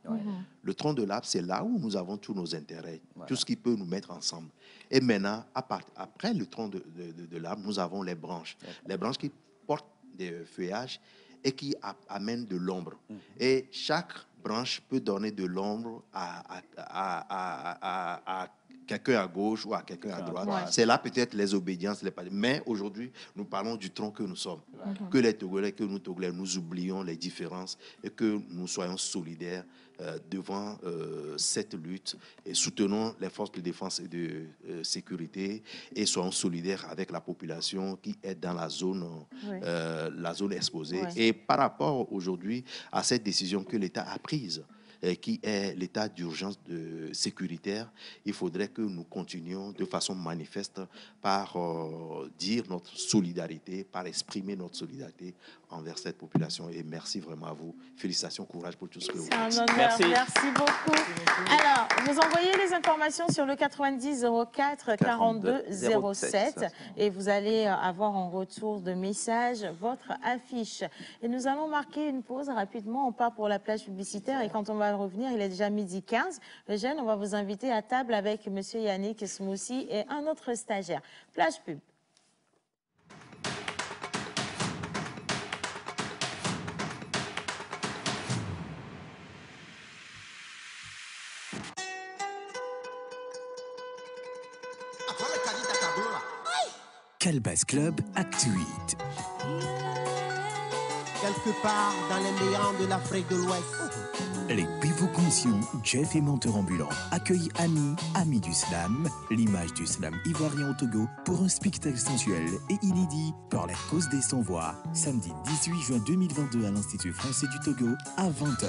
Le tronc de l'arbre, c'est là où nous avons tous nos intérêts, tout ce qui peut nous mettre ensemble. Et maintenant, après le tronc de l'arbre, nous avons les branches. Les branches qui portent des feuillages et qui amènent de l'ombre. Et chaque branche peut donner de l'ombre à quelqu'un à gauche ou à quelqu'un à droite. C'est là peut-être les obédiences. Mais aujourd'hui, nous parlons du tronc que nous sommes. Que les Togolais, que nous Togolais, nous oublions les différences et que nous soyons solidaires devant cette lutte et soutenons les forces de défense et de sécurité et soyons solidaires avec la population qui est dans la zone exposée. Et par rapport aujourd'hui à cette décision que l'État a prise, qui est l'état d'urgence sécuritaire, il faudrait que nous continuions de façon manifeste par dire notre solidarité, par exprimer notre solidarité envers cette population. Et merci vraiment à vous. Félicitations, courage pour tout ce que vous faites. C'est un honneur. Merci beaucoup. Alors, vous envoyez les informations sur le 90 04 42 07 et vous allez avoir en retour de message votre affiche. Et nous allons marquer une pause rapidement. On part pour la plage publicitaire et quand on va revenir, il est déjà 12h15. Eugène, on va vous inviter à table avec monsieur Yannick Smoussi et un autre stagiaire. Plage pub. Calbas Club Acte 8. Quelque part dans les méandres de l'Afrique de l'Ouest. Les pivots conscients, Jeff et menteur ambulant, accueillent Amis du Slam, l'image du slam ivoirien au Togo, pour un spectacle sensuel et inédit par la cause des sans-voix, samedi 18 juin 2022 à l'Institut français du Togo à 20h.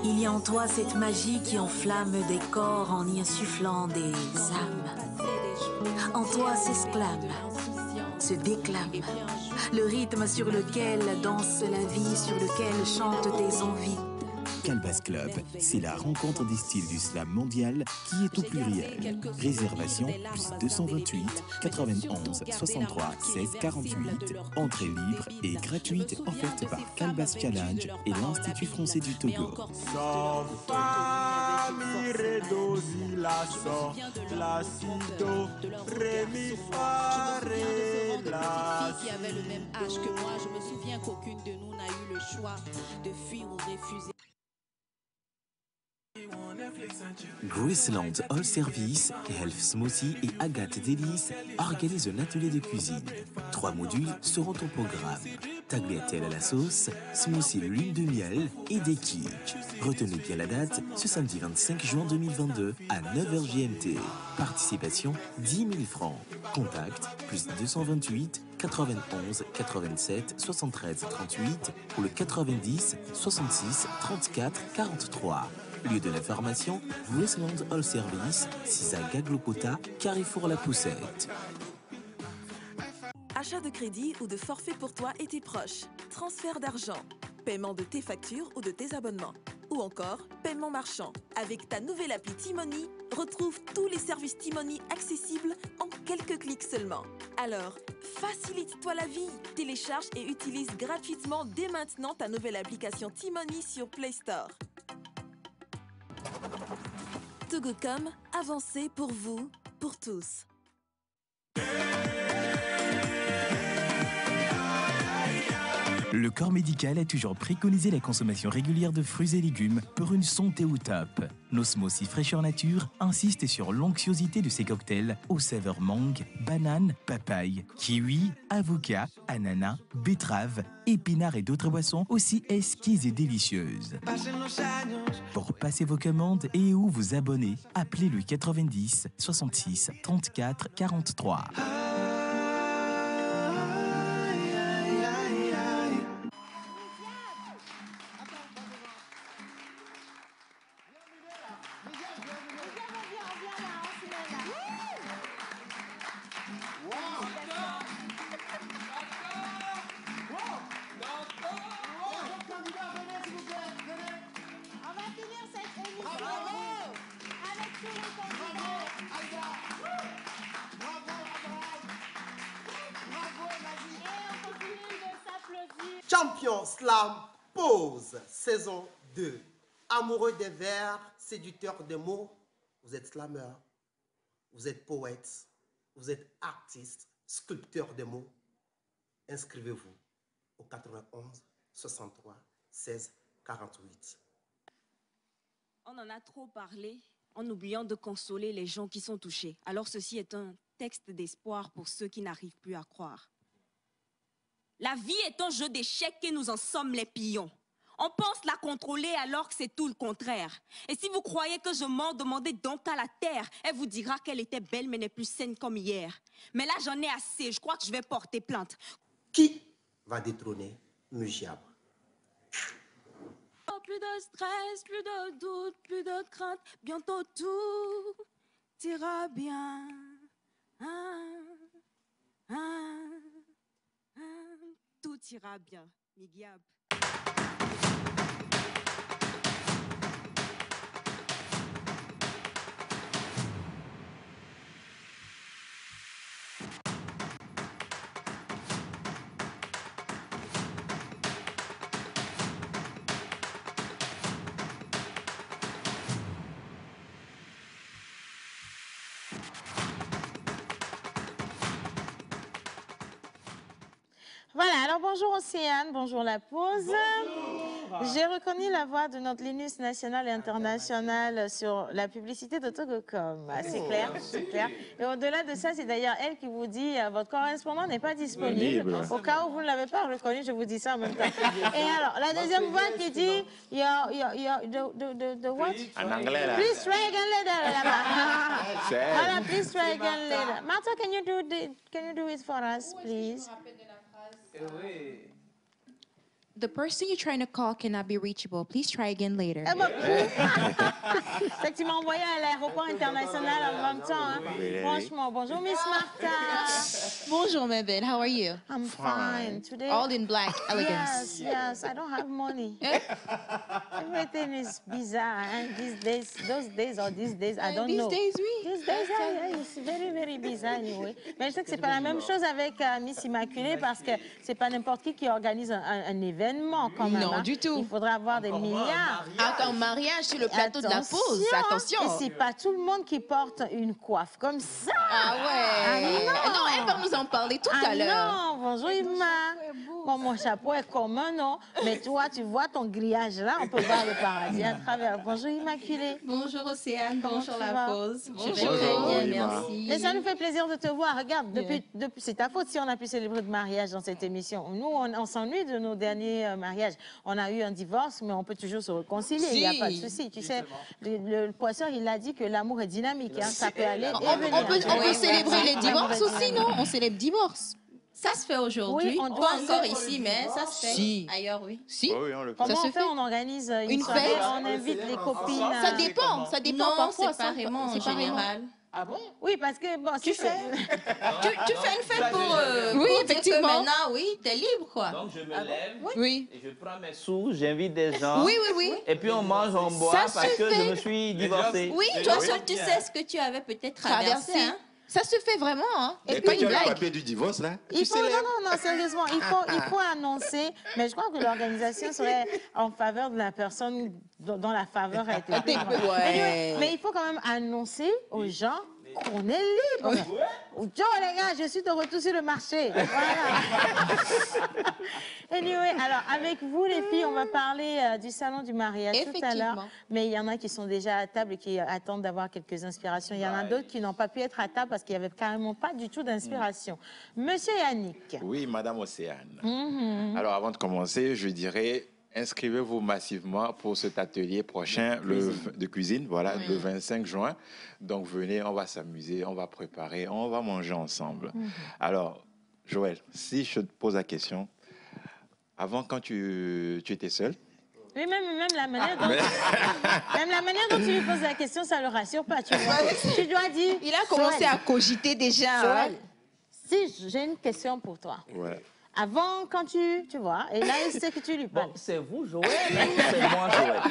Il y a en toi cette magie qui enflamme des corps en y insufflant des âmes. En toi s'exclame, se déclame, le rythme sur lequel danse la vie, sur lequel chantent tes envies. Calbas Club, c'est la rencontre des styles du slam mondial qui est au pluriel. Réservation plus 228 91 63 16 48. Entrée libre et gratuite offerte par Calbas Challenge et l'Institut français du Togo. Qui avait le même âge que moi, je me souviens qu'aucune de nous n'a eu le choix de fuir ou refuser. Graceland All Service, Health Smoothie et Agathe Délice organisent un atelier de cuisine. 3 modules seront au programme. Tagliatelle à la sauce, smoothie lune de miel et des kicks. Retenez bien la date, ce samedi 25 juin 2022 à 9h GMT. Participation 10 000 francs. Contact plus 228 91 87 73 38 ou le 90 66 34 43. Lieu de l'information, Graceland All Service, 6 à Gaglopota, Carrefour La Poussette. Achat de crédit ou de forfait pour toi et tes proches. Transfert d'argent. Paiement de tes factures ou de tes abonnements. Ou encore, paiement marchand. Avec ta nouvelle appli T-Money, retrouve tous les services T-Money accessibles en quelques clics seulement. Alors, facilite-toi la vie. Télécharge et utilise gratuitement dès maintenant ta nouvelle application T-Money sur Play Store. Togocom, avancez pour vous, pour tous. Le corps médical a toujours préconisé la consommation régulière de fruits et légumes pour une santé au top. Nos smoothies fraîcheur nature insistent sur l'onctuosité de ces cocktails aux saveurs mangue, banane, papaye, kiwi, avocat, ananas, betterave, épinards et d'autres boissons aussi exquises et délicieuses. Pour passer vos commandes et ou vous abonner, appelez le 90 66 34 43. Champion Slam Pause, saison 2. Amoureux des vers, séducteurs des mots, vous êtes slammer, vous êtes poète, vous êtes artiste, sculpteur des mots. Inscrivez-vous au 91 63 16 48. On en a trop parlé en oubliant de consoler les gens qui sont touchés. Alors ceci est un texte d'espoir pour ceux qui n'arrivent plus à croire. La vie est un jeu d'échecs et nous en sommes les pions. On pense la contrôler alors que c'est tout le contraire. Et si vous croyez que je mens, demandez donc à la terre. Elle vous dira qu'elle était belle mais n'est plus saine comme hier. Mais là, j'en ai assez. Je crois que je vais porter plainte. Qui va détrôner Mugiab? plus de stress, plus de doute, plus de crainte. Bientôt tout ira bien. Tout ira bien. Migiab. Voilà, alors bonjour Océane, bonjour La Pause. J'ai reconnu la voix de notre Linus national et international sur la publicité de Togocom. C'est clair, c'est clair. Et au-delà de ça, c'est d'ailleurs elle qui vous dit votre correspondant n'est pas disponible. Au cas où vous ne l'avez pas reconnu, je vous dis ça en même temps. Et alors, la deuxième voix qui dit the what? En anglais, là. Please try again later. Voilà, please try again later. Martha, can you do it for us, please? The person you're trying to call cannot be reachable. Please try again later. C'est que tu m'as envoyé à l'aéroport international en même temps. Hein? Franchement, bonjour Miss Martha. Bonjour, Mabel. How are you? I'm fine. Today, all in black elegance. Yes, I don't have money. Everything is bizarre. And these days, those days or these days, I don't know. These days, oui. These days, yeah, it's very, very bizarre anyway. Mais je sais que c'est pas la même chose avec Miss Immaculée parce que c'est pas n'importe qui organise un événement quand même. Non, du tout. Il faudra avoir des milliards. Un mariage sur le plateau de la pause. Attention. Et c'est pas tout le monde qui porte une coiffe comme ça. Ah ouais. Non, elle va nous en parler tout à l'heure. Non, bonjour Ima. Bon, mon chapeau est commun, non? Mais toi, tu vois ton grillage là, on peut voir le paradis à travers. Bonjour Immaculée. Bonjour Océane, bonjour La Pause. Je vais très bien, merci. Mais ça nous fait plaisir de te voir. Regarde, depuis c'est ta faute si on a pu célébrer de mariage dans cette émission. Nous, on s'ennuie de nos derniers mariages. On a eu un divorce, mais on peut toujours se réconcilier. Il n'y a pas de souci. Tu sais, le poisseur, il a dit que l'amour est dynamique. Hein. Ça peut aller et venir. On peut célébrer les divorces aussi, non? On célèbre divorce. Ça se fait aujourd'hui. Oui, on doit encore ici, mais ça se fait ailleurs, oui. Si. Oui, on le fait. Comment on fait? On organise une soirée, on invite les copines. Ça dépend Non, parfois. séparément en général. Ah bon? Oui, parce que bon, tu fais une fête pour oui, pour effectivement. dire que maintenant, oui, t'es libre, quoi. Donc, je me lève, oui. et je prends mes sous, j'invite des gens. Oui, oui, oui. Et puis, on mange, on boit parce que je me suis divorcé. Oui, toi seul, tu sais ce que tu avais peut-être traversé. Hein? Ça se fait vraiment, hein? Et quand tu as le papier du divorce, là, il faut, non, sérieusement, il faut annoncer, mais je crois que l'organisation serait en faveur de la personne dont la faveur a été prise. Mais il faut quand même annoncer aux gens qu'on est libre. Ciao les gars, je suis de retour sur le marché. Voilà. Anyway, alors avec vous les filles, on va parler du salon du mariage tout à l'heure. Mais il y en a qui sont déjà à table et qui attendent d'avoir quelques inspirations. Il y en a d'autres qui n'ont pas pu être à table parce qu'il n'y avait carrément pas du tout d'inspiration. Monsieur Yannick. Oui, Madame Océane. Alors avant de commencer, je dirais... Inscrivez-vous massivement pour cet atelier prochain de cuisine, voilà, le 25 juin. Donc, venez, on va s'amuser, on va préparer, on va manger ensemble. Alors, Joël, si je te pose la question, avant, quand tu étais seule, oui, même la manière dont tu lui poses la question, ça ne le rassure pas, tu vois. Tu dois dire... Il a commencé à cogiter déjà. Joël, si j'ai une question pour toi. Ouais. Avant, quand tu vois, et là, il sait que tu lui parles. Bon, c'est vous, Joël, ou c'est moi, Joël?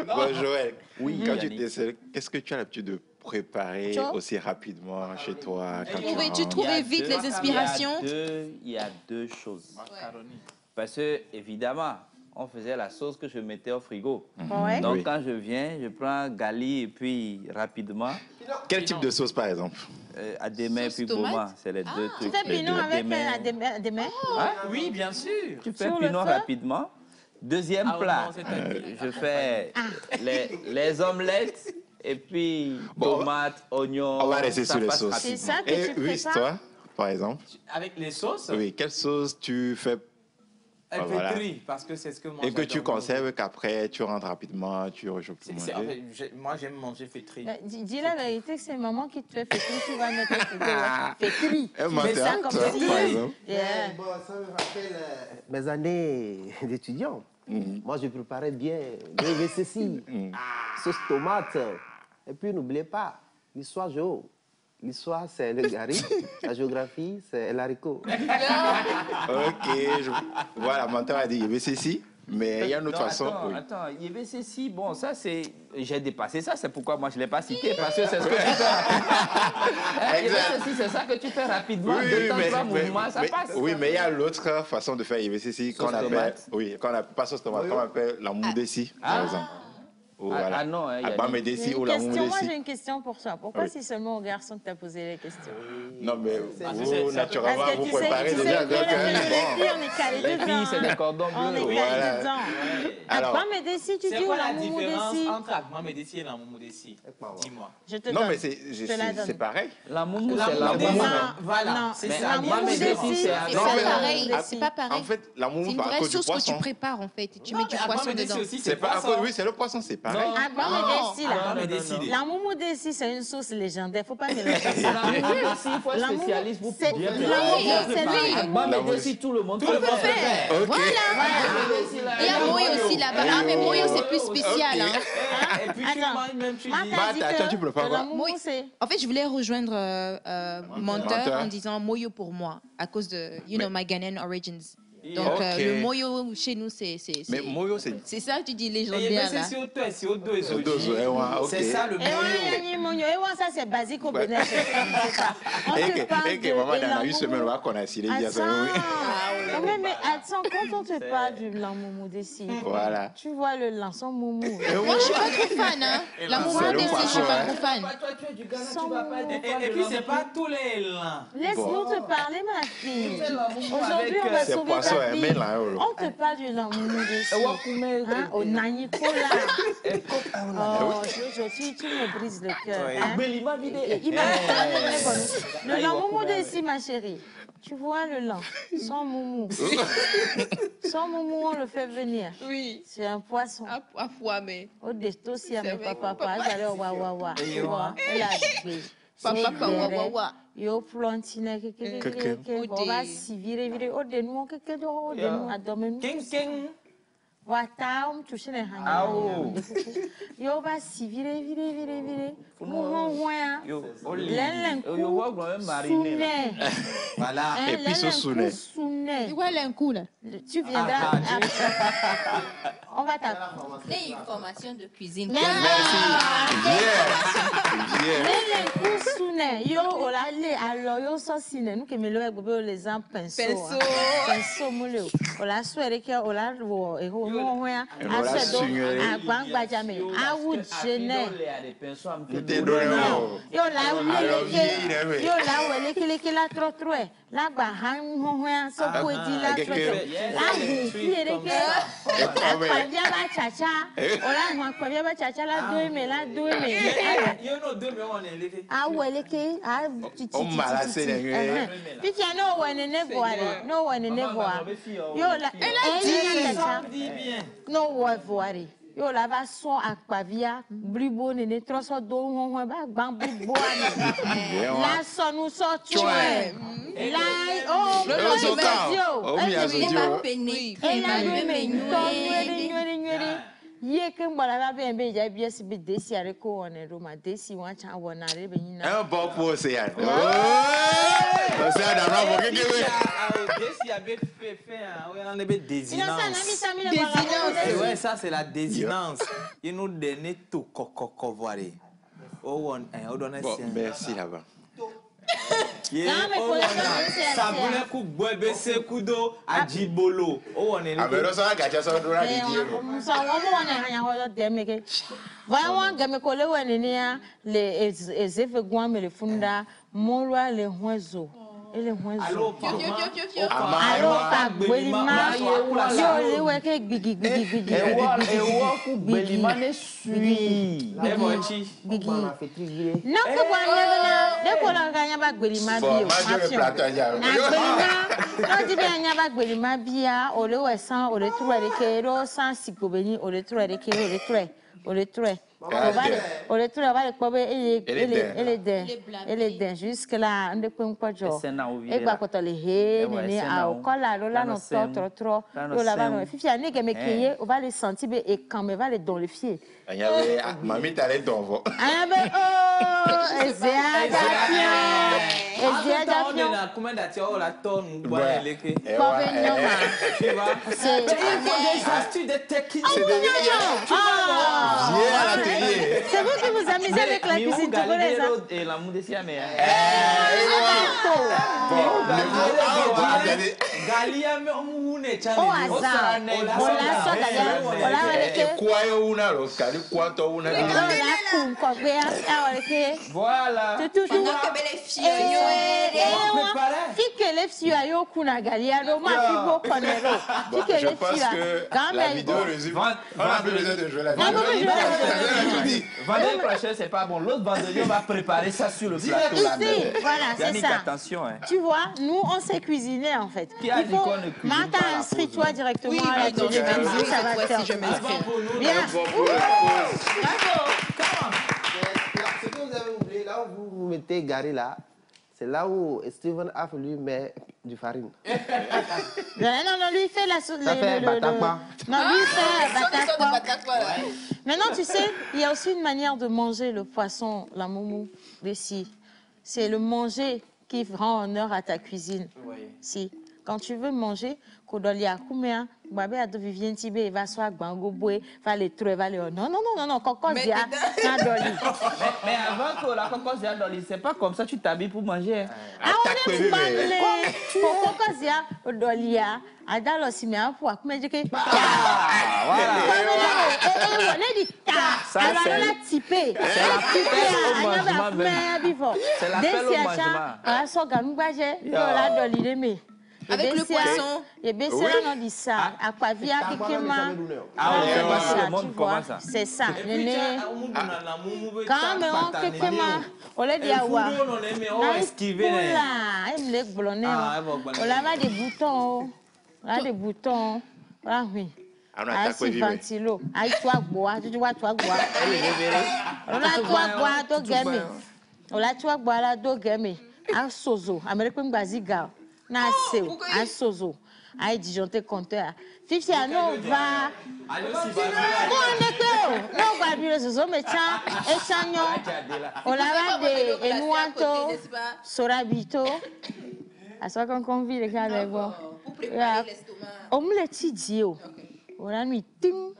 Bon, Joël, quand tu étais seul, qu'est-ce que tu as l'habitude de préparer aussi rapidement chez toi quand tu trouvais vite les inspirations? Il y a deux choses. Parce que, évidemment, on faisait la sauce que je mettais au frigo. Donc, quand je viens, je prends Gali et puis rapidement... Quel type de sauce, par exemple? Adémé et puis Boma, c'est les deux trucs. Tu fais pinot avec Adémé? Oui, bien sûr. Tu fais pinot rapidement. Deuxième plat, je fais les omelettes et puis tomates, oignons. On va rester sur les sauces. C'est ça que tu prépares? Toi, par exemple? Avec les sauces? Oui, quelle sauce tu fais Elle Voilà. pétrit, parce que c'est ce que moi Et que tu j'adore. conserves, qu'après, tu rentres rapidement, tu rejoues pour En manger. fait, moi, j'aime manger fétri. Dis la vérité que c'est maman qui te fait fétri, tu vas mettre fétri. Elle Tu m'a fais ça dit, comme toi, si... par exemple. Yeah. Bon, ça me rappelle mes années d'étudiant. Moi, je préparais bien le VCC, sauce tomate. Et puis, n'oubliez pas, l'histoire géo. L'histoire, c'est le gari. La géographie, c'est l'haricot. Ok, voilà, maintenant, elle a dit, il y avait ceci, mais il y a une autre Non, façon. Attends, oui. attends, IBC6, bon, ça c'est. J'ai dépassé ça, c'est pourquoi moi je ne l'ai pas cité, parce que c'est ce que tu fais rapidement. IBC6, c'est ça que tu fais rapidement, deux temps, trois mouvements, ça passe. Oui, mais il y a l'autre façon de faire IBC6 qu'on appelle, tomate. oui, qu'on appelle, pas sauce tomate, qu'on appelle la moudessi, par exemple. Ou voilà. Ah non, il y a Abamedessi ou Une la question, moi moudessi. j'ai une question pour toi. Pourquoi Oui. c'est seulement aux garçons que tu as posé les questions? Non, mais Parce vous, que naturellement, tu vous sais- préparez tu sais déjà. que Donc, les filles, on est calés Les dedans. filles, c'est des cordons On bleus. est Voilà. calés dedans. Alors- Abamedessi, tu C'est dis ou quoi la la différence moumou entre Agma Médessi et la Moumou Dessi? Dis-moi. Je te Non, donne. mais Je te la donne. c'est pareil. La moumou, La c'est la moumou, moumou. voilà, Non, c'est mais ça. Agma moumou Médessi, Dessi, c'est c'est Non, pas mais- pareil. C'est pas pareil. En fait, la C'est moumou, une à vraie cause du sauce que tu poisson. prépares en fait. Et tu Non, mets du mais Agma poisson Médessi dedans. aussi, C'est pas à poisson. cause, oui, c'est le poisson, c'est pareil. Non. Abamedessi, là. Agma Médessi. La moumou dessi, c'est une sauce légendaire. Faut pas mélanger ça. La moumou Dessi, il faut La être moumou, spécialiste pour c'est- bien la préparer. moumou, c'est lui. Agma La Médessi, tout le monde Tout le peut monde peut faire. faire. Ok. Il y a Moyo aussi là-bas. Ah, mais Moyo, c'est plus spécial. Ok. Hein. Et puis tu Attends. manges même, tu dis. Bah, attends, tu peux pas La voir. moumou, c'est... En fait, je voulais rejoindre Menteur Menteur. en disant Moyo pour moi, à cause de, my Ghanaian origins. Donc, Ok. le Moyo chez nous, c'est Mais Moyo, c'est. c'est ça que tu dis Et légendaire là. c'est au deux, c'est au deux, Au deux, ouais, ouais, ok. c'est ça le Et ça c'est basique au Bénin. On Et te parle que maman, de dans une la semaine, on moumou. va connaître les dias. Attends, mais attends, quand on te parle du lamoumou dessi, Voilà. tu vois le lin sans moumou. Moi, je suis pas trop fan. Hein. La C'est moumou le dessi, je suis poisson, pas hein. trop fan. Toi, tu es du Ghana, Sans tu vas pas moumou. Et puis c'est pas tous les lins. Laisse-nous te parler, ma fille. C'est la moumou Aujourd'hui, avec, on va C'est sauver poisson, ta hein, fille. mais là, oh. On te parle du lamoumou dessi. Hein, au Nanyikola. Oh, Jojo, tu me brises le cœur. Hein? Il m'a vidé. Il m'a le lamoumou dessi, ma chérie. Tu vois le lin, sans moumou. Sans moumou, on le fait venir. Oui. C'est un poisson. À fois, mais. Au desto, si à mes vrai, papa, j'allais au wawawa. Tu vois, elle a dit. Papa, wawawa. Yo plantine que on va si virer au de nous que do de nous adome King King. Wata touche les Ah, hanging. oh. Yo va si virer. Yo, Lelen yo, vois quand même mariné. là. Voilà. Et puis ce sounet. C'est quoi l'un là? Tu viendras après. On va t'apprendre. C'est une formation de cuisine. Lelen kusune yo olale alors yo so sine nous que me le gobe les en pinceau. Pinceau mule. Ola swere ke ola wo e ho mo hoya. Ola sunyere. Agbangba jame. Awu jene. T'es donné, oh. Yo la Alors, wele ke yo la wele kele la tro tro e. La gba han ho hoya so ko di la tro tro. La gu fiere ke. Akwa bia ba chacha. Ola ho akwa bia ba chacha la do me. You know, deux mais on est levé. Aweleke a titi On m'a lassé les nuits. Piki no wenene voare no wenene voare yo la Ça dit bien. no wo voare yo la va son akpavia blibo nene troso do won ba gban blibo ani la so nu so tue la oh Le zoka. Oh, mi a Il zodio. m'a pénétré. e la Il me m'a nyori ye ke mbala ba be be ja bi esi be desi are ko one roma desi wan cha wona re be nyina Un bon pot, c'est Yann. Oh! C'est un d'abord pour que Desi avait fait on avait désinence. Désinence. Ouais, ça c'est la désinence. Il nous donnait tout coco voir. Oh on donne Bon, merci là-bas. ça voulait coup boire baisser coup d'eau à Djibolo. Oh on est Ah, mais là, ça va gâcher ça, on doit le dire. So womo na hanya ho demeke va wan game ko le wenene ya le ezefe gwan me le funda molwa le hwezo ele hwezo Allô, alo pa gbelima yo le weke gbigi gbigi gbigi ewo ku gbelima ne sui gbigi non ko bwa levena de ko la ganya ba gbelima bio na gbelima no di be anya ba gbelima bia o le we san o le tru ere ke ro san sipo beni o le tru ere ke o le tru on le trouve avec ele den jusque là on peut pas jo e gba ko to le he ni a o kola lo la no tro yo la va no fifi ani ke me keye on va les sentir et quand me va les dans le fier Mamie t'allais dans vos oh ezia comment d'ailleurs la tonne boire leke c'est des astuces techniques c'est vous qui vous amusez avec la cuisine togolaise et la moudessia mais galia me omune chane oh azar ola so galia ola wale kwa yo una lo kali kwa to una la kun ko be wale ke voilà tout Fike les filles ayo kuna galia do ma fi go konero Fike les filles la vidéo résume on a plus besoin de jouer la vidéo vendredi prochain c'est pas bon l'autre vendredi on va préparer ça sur le plateau voilà c'est ça attention tu vois nous on sait cuisiner en fait il faut Martha inscris-toi directement à la télé ça va faire si je m'inscris bien Ce que vous avez oublié, là où vous mettez Gary là, c'est là où Steven a fallu mettre du farine. Non, lui il fait la sauce. Ça fait batakwa. Non, lui il fait batakwa. Maintenant, tu sais, il y a aussi une manière de manger le poisson, la moumou, ici. C'est le manger qui rend honneur à ta cuisine. Si, quand tu veux manger, kodolia kumea, babe a de vivien tibe va soit gbango boé, va les trouver, va les non, kokozia, na doli. Mais avant que la kokozia doli, c'est pas comme ça tu t'habilles pour manger. Ah on est malé. Pour kokozia dolia, adalo simia pour akume jeke. Voilà. On est dit ta. Alors la tipé. C'est la tipé. C'est la pelle ah so ganu baje, yo la doli le me. Avec le poisson. Et bien, c'est là, on dit ça. Aquavia, Kikema. C'est ça. Quand on fait Kikema, on l'a dit à Oua. On a esquivé. On a des boutons. On a des boutons. Ah oui. Ah, c'est ventilo. Ah, toi, bois. Tu vois, toi, bois. On a toi, bois, toi, gamme. On a toi, bois, là, toi, gamme. Ah, sozo. Américain, baziga. Na seu, a sozo, a disjoncté compteur. Fifi a non va. Non va lui le sozo mais tiens, et chanyon. On a des enouato, sorabito. À ce qu'on convie les gars les voir. On me les tidio. On a mis tim.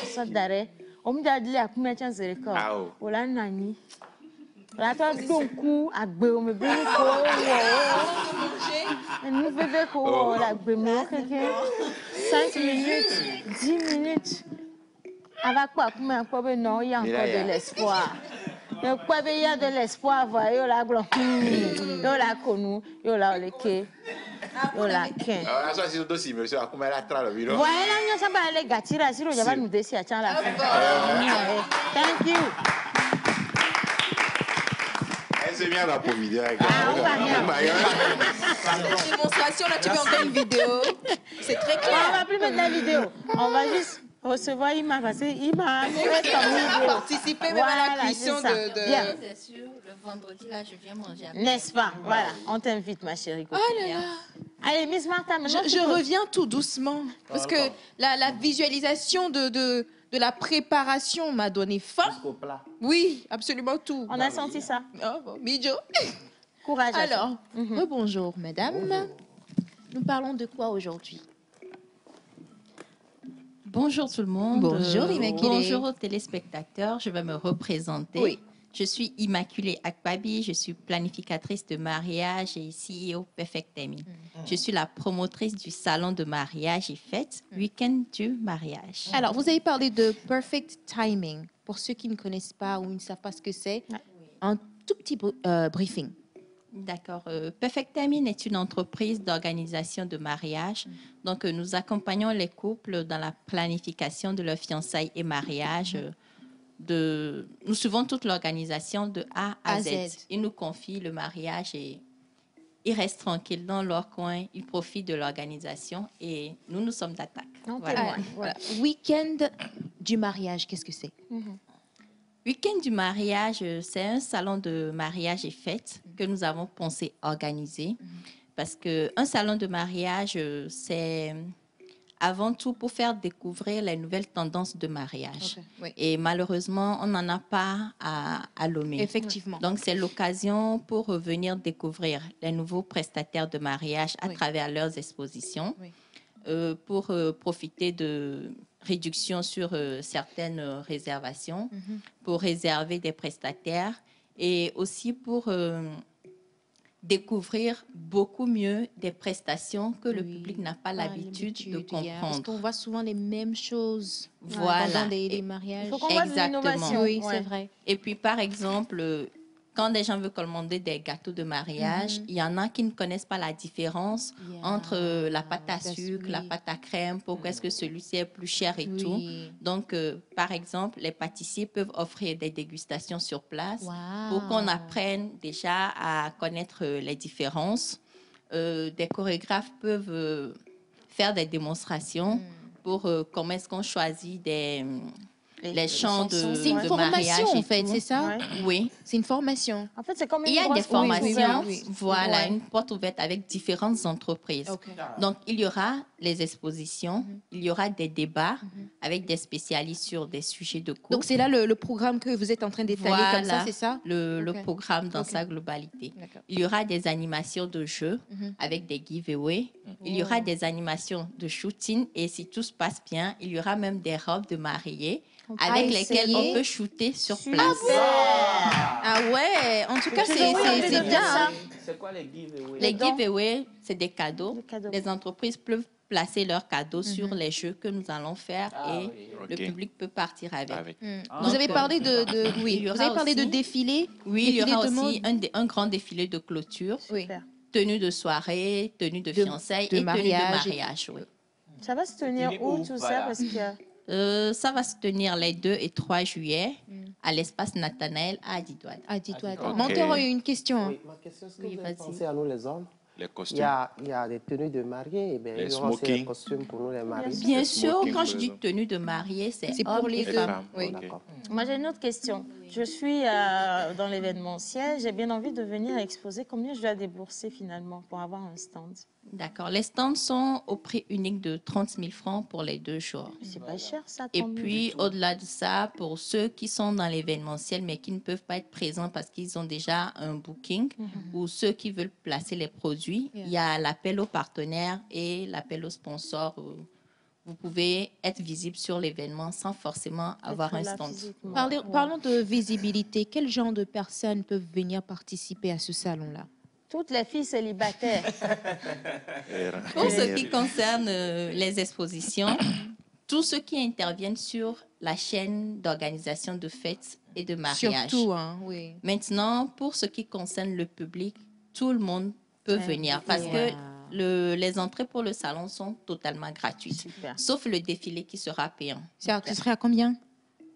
Ça d'arrêt. On me dit à combien de temps c'est le corps. On a nani. La toi donc à gbe me be ko nous bébé ko la gbe mo keke 5 minutes 10 minutes avec quoi comme quoi non il y a encore de l'espoir le quoi il y a de l'espoir voyez la blanc yo la konu yo la leke yo la ken alors ça c'est aussi monsieur comment elle a tra le vidéo voilà nous ça va les gatira si je vais nous décider à la fin thank you. C'est bien la pour vidéo. Démonstration, là tu mets encore une vidéo. C'est très clair. On va plus mettre la vidéo. On va juste recevoir Ima parce qu'Ima participer même à la cuisson de... Bien. C'est sûr, le vendredi là je viens manger. N'est-ce pas? Voilà, on t'invite ma chérie. Oh là là. Allez, Miss Martha, maintenant je reviens tout doucement. Parce que la visualisation de la préparation m'a donné faim. Jusqu'au plat. Oui, absolument tout. On a senti ça. Oh, bon, Midjo. Courage. Alors, bonjour, mesdames. Bonjour. Nous parlons de quoi aujourd'hui? Bonjour tout le monde. Bonjour, Immaculée. Bonjour aux téléspectateurs. Je vais me représenter. Oui. Je suis Immaculée Akbabi, je suis planificatrice de mariage et CEO Perfect Timing. Je suis la promotrice du salon de mariage et fêtes, Week-end du mariage. Alors, vous avez parlé de Perfect Timing. Pour ceux qui ne connaissent pas ou ne savent pas ce que c'est, un tout petit briefing. D'accord. Perfect Timing est une entreprise d'organisation de mariage. Donc, nous accompagnons les couples dans la planification de leur fiançailles et mariage. Nous suivons toute l'organisation de A à Z. Ils nous confient le mariage et ils restent tranquilles dans leur coin. Ils profitent de l'organisation et nous sommes d'attaque. Voilà. Week-end du mariage, qu'est-ce que c'est? Week-end du mariage, c'est un salon de mariage et fêtes que nous avons pensé organiser. Parce qu'un salon de mariage, c'est avant tout pour faire découvrir les nouvelles tendances de mariage. Et malheureusement, on n'en a pas à Lomé. Effectivement. Donc, c'est l'occasion pour venir découvrir les nouveaux prestataires de mariage à travers leurs expositions, pour profiter de réductions sur certaines réservations, pour réserver des prestataires et aussi pour découvrir beaucoup mieux des prestations que le public n'a pas l'habitude de comprendre. Parce qu'on voit souvent les mêmes choses Voilà. dans les mariages. Il faut qu'on voit de l'innovation. Oui, c'est vrai. Et puis, par exemple, quand des gens veulent commander des gâteaux de mariage, il y en a qui ne connaissent pas la différence entre la pâte à sucre, la pâte à crème, pourquoi est-ce que celui-ci est plus cher et tout. Donc, par exemple, les pâtissiers peuvent offrir des dégustations sur place pour qu'on apprenne déjà à connaître les différences. Des chorégraphes peuvent faire des démonstrations pour comment est-ce qu'on choisit les chants de mariage. C'est une formation, en fait, c'est ça? Oui. C'est une formation. En fait, c'est comme une Il y a des formations, voilà, Ouais. une porte ouverte avec différentes entreprises. Donc, il y aura les expositions, il y aura des débats avec des spécialistes sur des sujets de cours. Donc, c'est là le programme que vous êtes en train d'étaler comme ça, c'est ça? Le programme dans sa globalité. Il y aura des animations de jeux avec des giveaways. Il y aura des animations de shooting et si tout se passe bien, il y aura même des robes de mariée avec lesquelles on peut shooter sur place. Ah ouais, en tout cas, c'est bien. Hein. C'est quoi les giveaways? Les giveaways, c'est des cadeaux. Les entreprises peuvent placer leurs cadeaux sur les jeux que nous allons faire et le public peut partir avec. Vous avez parlé vous avez parlé de défilé. Oui, il y aura défilé de aussi un grand défilé de clôture, tenue de soirée, tenue de fiançailles et tenue de mariage. Oui. Ça va se tenir où tout ça? Parce que... ça va se tenir les 2 et 3 juillet à l'espace Nathanaël à Adidouad. Mon cœur a eu une question. Oui, ma question, est-ce que vous avez pensé à nous les hommes? Les costumes. Il y a des tenues de mariée, il y aura aussi des costumes pour nous les mariés. Bien sûr, quand je dis tenue de mariée, c'est pour les deux. femmes. Oui. Moi, j'ai une autre question. Je suis dans l'événementiel, j'ai bien envie de venir exposer. Combien je dois débourser finalement pour avoir un stand? D'accord. Les stands sont au prix unique de 30 000 francs pour les 2 jours. C'est pas cher, ça. Et puis, au-delà de ça, pour ceux qui sont dans l'événementiel mais qui ne peuvent pas être présents parce qu'ils ont déjà un booking ou ceux qui veulent placer les produits, il y a l'appel aux partenaires et l'appel aux sponsors. Vous pouvez être visible sur l'événement sans forcément avoir un stand. Parlons de visibilité. Quel genre de personnes peuvent venir participer à ce salon-là? Toutes les filles célibataires. Pour ce qui concerne les expositions, tous ceux qui interviennent sur la chaîne d'organisation de fêtes et de mariages. Surtout, hein, oui. Maintenant, pour ce qui concerne le public, tout le monde peut venir parce que les entrées pour le salon sont totalement gratuites, sauf le défilé qui sera payant. Ce serait à combien?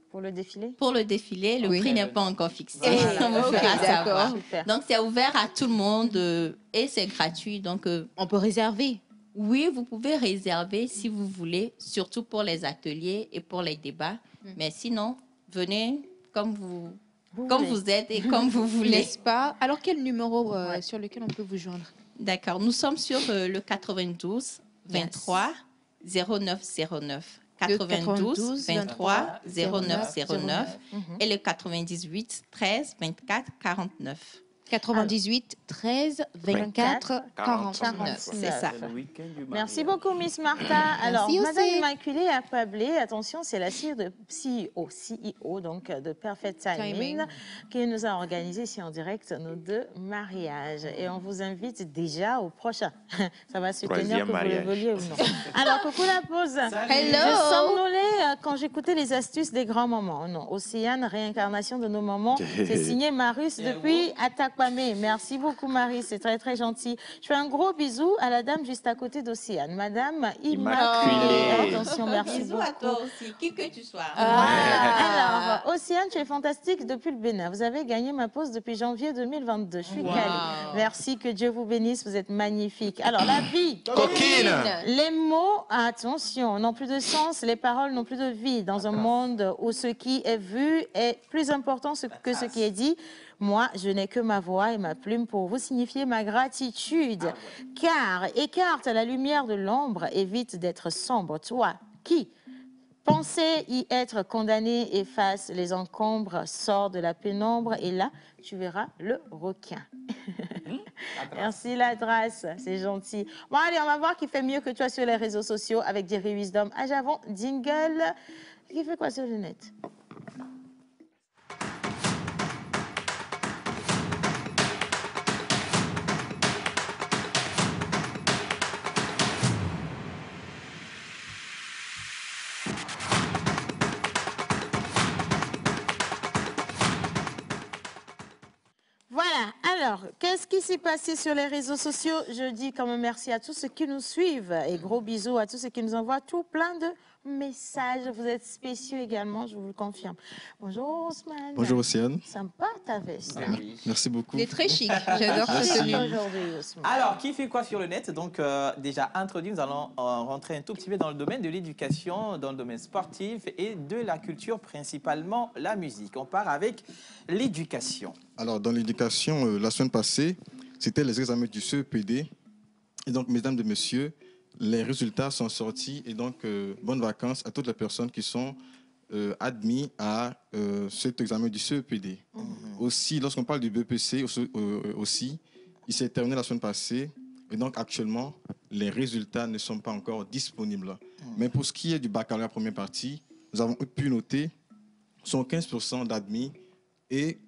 Pour le défilé? Pour le défilé, le prix n'est pas encore fixé. Voilà. D'accord. Donc, c'est ouvert à tout le monde et c'est gratuit. Donc, on peut réserver? Oui, vous pouvez réserver si vous voulez, surtout pour les ateliers et pour les débats. Mais sinon, venez comme vous êtes et comme vous voulez. N'est-ce pas? Alors, quel numéro sur lequel on peut vous joindre? D'accord. Nous sommes sur le 92 23 09 09. 92 23 09 09 et le 98 13 24 49. 98 13 24 49. C'est ça. Merci beaucoup, Miss Martha. Alors, Madame Immaculée Akpablé, attention, c'est la CEO donc, de Perfect Timing qui nous a organisé ici en direct nos 2 mariages. Et on vous invite déjà au prochain. Ça va se tenir que vous le vouliez ou non. Alors, coucou la pause. Hello. Je somnolais quand j'écoutais les astuces des grands-mamans. Non, Océane, réincarnation de nos mamans. C'est signé Marus depuis Attaque Pamé. Merci beaucoup, Marie. C'est très, très gentil. Je fais un gros bisou à la dame juste à côté d'Océane. Madame Immaculée. Attention, merci Bisous beaucoup. à toi aussi, qui que tu sois. Alors, Océane, tu es fantastique depuis le Bénin. Vous avez gagné ma pause depuis janvier 2022. Je suis calée. Merci, que Dieu vous bénisse. Vous êtes magnifique. Alors, la vie. Coquine. Les mots, attention, n'ont plus de sens. Les paroles n'ont plus de vie. Dans un monde où ce qui est vu est plus important que ce qui est dit, moi, je n'ai que ma voix et ma plume pour vous signifier ma gratitude. Car écarte la lumière de l'ombre, évite d'être sombre. Toi, qui pensais y être condamné, efface les encombres, sors de la pénombre et là, tu verras le requin. Merci Ladras, c'est gentil. Bon, allez, on va voir qui fait mieux que toi sur les réseaux sociaux avec Jerry Wisdom. Ah, j'avance, jingle. Qui fait quoi sur le net? Voilà, alors, qu'est-ce qui s'est passé sur les réseaux sociaux? Je dis quand même merci à tous ceux qui nous suivent et gros bisous à tous ceux qui nous envoient tout plein de messages. Vous êtes spéciaux également, je vous le confirme. Bonjour Ousmane. Bonjour Océane. Sympa ta veste. Merci beaucoup. Il est très chic, j'adore ce tenue. Aujourd'hui, Ousmane. Alors, qui fait quoi sur le net? Donc, déjà introduit, nous allons rentrer un tout petit peu dans le domaine de l'éducation, dans le domaine sportif et de la culture, principalement la musique. On part avec l'éducation. Alors, dans l'éducation, la semaine passée, c'était les examens du CEPD. Et donc, mesdames et messieurs, les résultats sont sortis. Et donc, bonnes vacances à toutes les personnes qui sont admises à cet examen du CEPD. Aussi, lorsqu'on parle du BPC, aussi, il s'est terminé la semaine passée. Et donc, actuellement, les résultats ne sont pas encore disponibles. Mais pour ce qui est du baccalauréat première partie, nous avons pu noter 115% d'admis et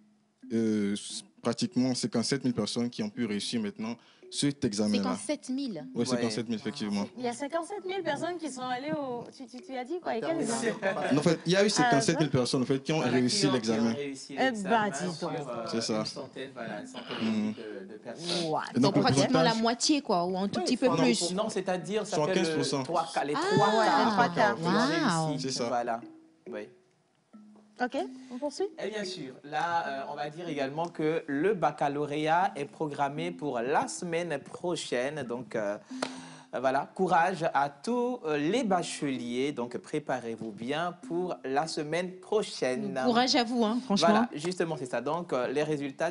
pratiquement 57 000 personnes qui ont pu réussir maintenant cet examen-là. 57 000. Oui, 57 000, effectivement. Il y a 57 000 personnes qui sont allées au... Tu as dit quoi? Et quel examen? En fait, il y a eu 57 000 personnes en fait, qui ont réussi l'examen. Eh ben, dis donc. C'est ça. Une centaine de personnes. Donc, pratiquement la moitié, quoi, ou un tout petit peu plus. Non, c'est-à-dire, ça fait les 115%. trois quarts. Les trois quarts. Wow. C'est ça. Voilà. Oui. Ok, on poursuit? Et bien sûr, là, on va dire également que le baccalauréat est programmé pour la semaine prochaine. Donc, voilà, courage à tous les bacheliers. Donc, préparez-vous bien pour la semaine prochaine. Courage à vous, hein, franchement. Voilà, justement, c'est ça. Donc, les résultats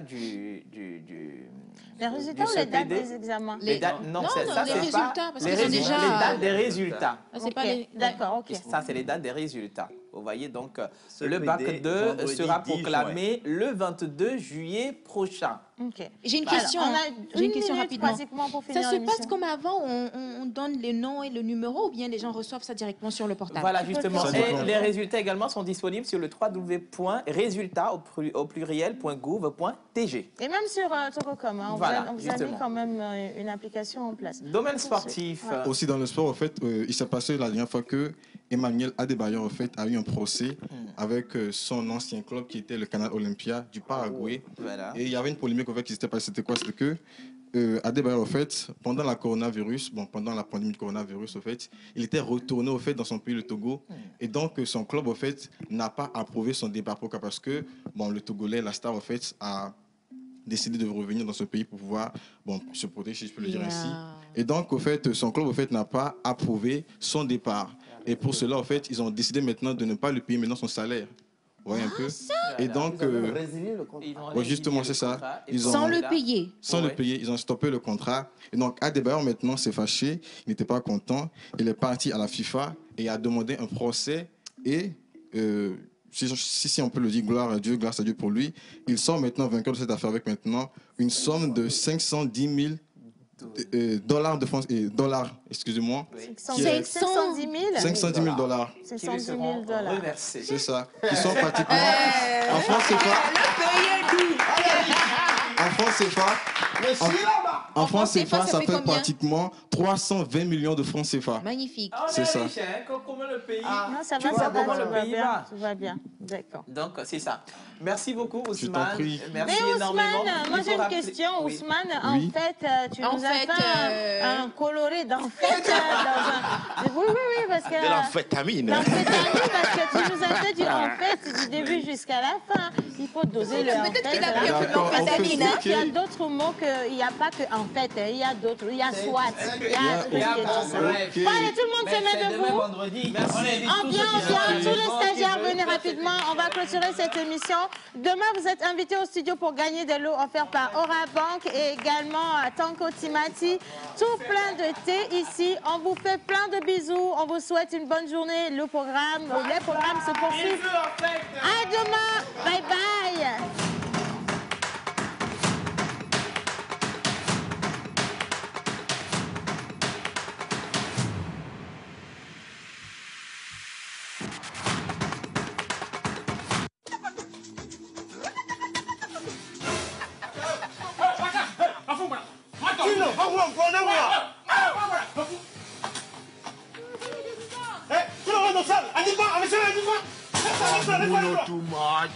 les résultats ou les dates des examens? Les dates, non, les c'est résultats, pas parce les que c'est résultats, déjà... les dates des résultats. C'est pas les... D'accord, ok. Ça, c'est les dates des résultats. Vous voyez, donc, le PD, bac 2 vendredi sera 10 proclamé le 22 juillet prochain. Ok. J'ai une question. J'ai une question rapidement. Pratiquement pour finir Ça se l'émission. passe comme avant, on donne les noms et le numéro, ou bien les gens reçoivent ça directement sur le portable? Voilà, justement. Et les résultats également sont disponibles sur le www.résultats au pluriel.gouv.tg. Et même sur Togocom, hein, Voilà, on vous a mis justement. quand même une application en place. Domaine sportif. Ouais. Aussi dans le sport, en fait, il s'est passé la dernière fois que Emmanuel Adebayor en fait, a eu un procès avec son ancien club qui était le Canal Olympia du Paraguay. Voilà. Et il y avait une polémique en fait, qui s'était passée. C'était quoi? C'était que Adebayor, en fait, pendant la pandémie de coronavirus, en fait, il était retourné au fait, dans son pays, le Togo. Et donc, son club, en fait, n'a pas approuvé son départ. Pourquoi? Parce que le Togolais, la star, en fait, a décidé de revenir dans ce pays pour pouvoir se protéger, si je peux le dire ainsi. Et donc, au fait, son club, en fait, n'a pas approuvé son départ. Et pour cela, en fait, ils ont décidé maintenant de ne pas lui payer maintenant son salaire. Vous voyez un peu? Et donc, justement, c'est ça. Sans le payer. Sans le payer, ils ont stoppé le contrat. Et donc, Adebayor, maintenant, s'est fâché. Il n'était pas content. Il est parti à la FIFA et a demandé un procès. Et, si on peut le dire, gloire à Dieu, grâce à Dieu pour lui, il sort maintenant vainqueur de cette affaire avec maintenant une somme de 510 000 dollars de France et dollars, excusez-moi. 510 000 510 000 dollars. 510 000 dollars. C'est ça. Qui sont pratiquement. En France, c'est pas. En France, c'est pas. En France, CFA, ça fait pratiquement 320 millions de francs CFA. Magnifique. C'est ça. Comment le pays? Non, ça va, ça va bien. D'accord. Donc, c'est ça. Merci beaucoup, Je t'en Ousmane. prie. Merci Mais énormément. Ousmane, moi Il j'ai faut une rappeler- question. Oui. Ousmane, Oui. en fait, tu nous as fait un coloré d'enfête dans un... Oui, parce que... De l'amphétamine. L'amphétamine, parce que tu nous as fait du en fait du début jusqu'à la fin. Il faut doser le en fait. Peut-être qu'il a pris un peu D'accord, d'amphétamine. on Il y a d'autres mots qu'il n'y a pas que en fait. Il y a d'autres. Il y a soit. Il y a bref. Bon, allez, tout le monde se met debout. vendredi. Ambiance, tous les stagiaires, venez rapidement. On va clôturer cette émission. Demain, vous êtes invités au studio pour gagner des lots offerts par Aura Bank et également à Tanko Timati. Tout plein de thé ici. On vous fait plein de bisous. On vous souhaite une bonne journée. Les programmes se poursuivent. À demain. Bye bye. Too much.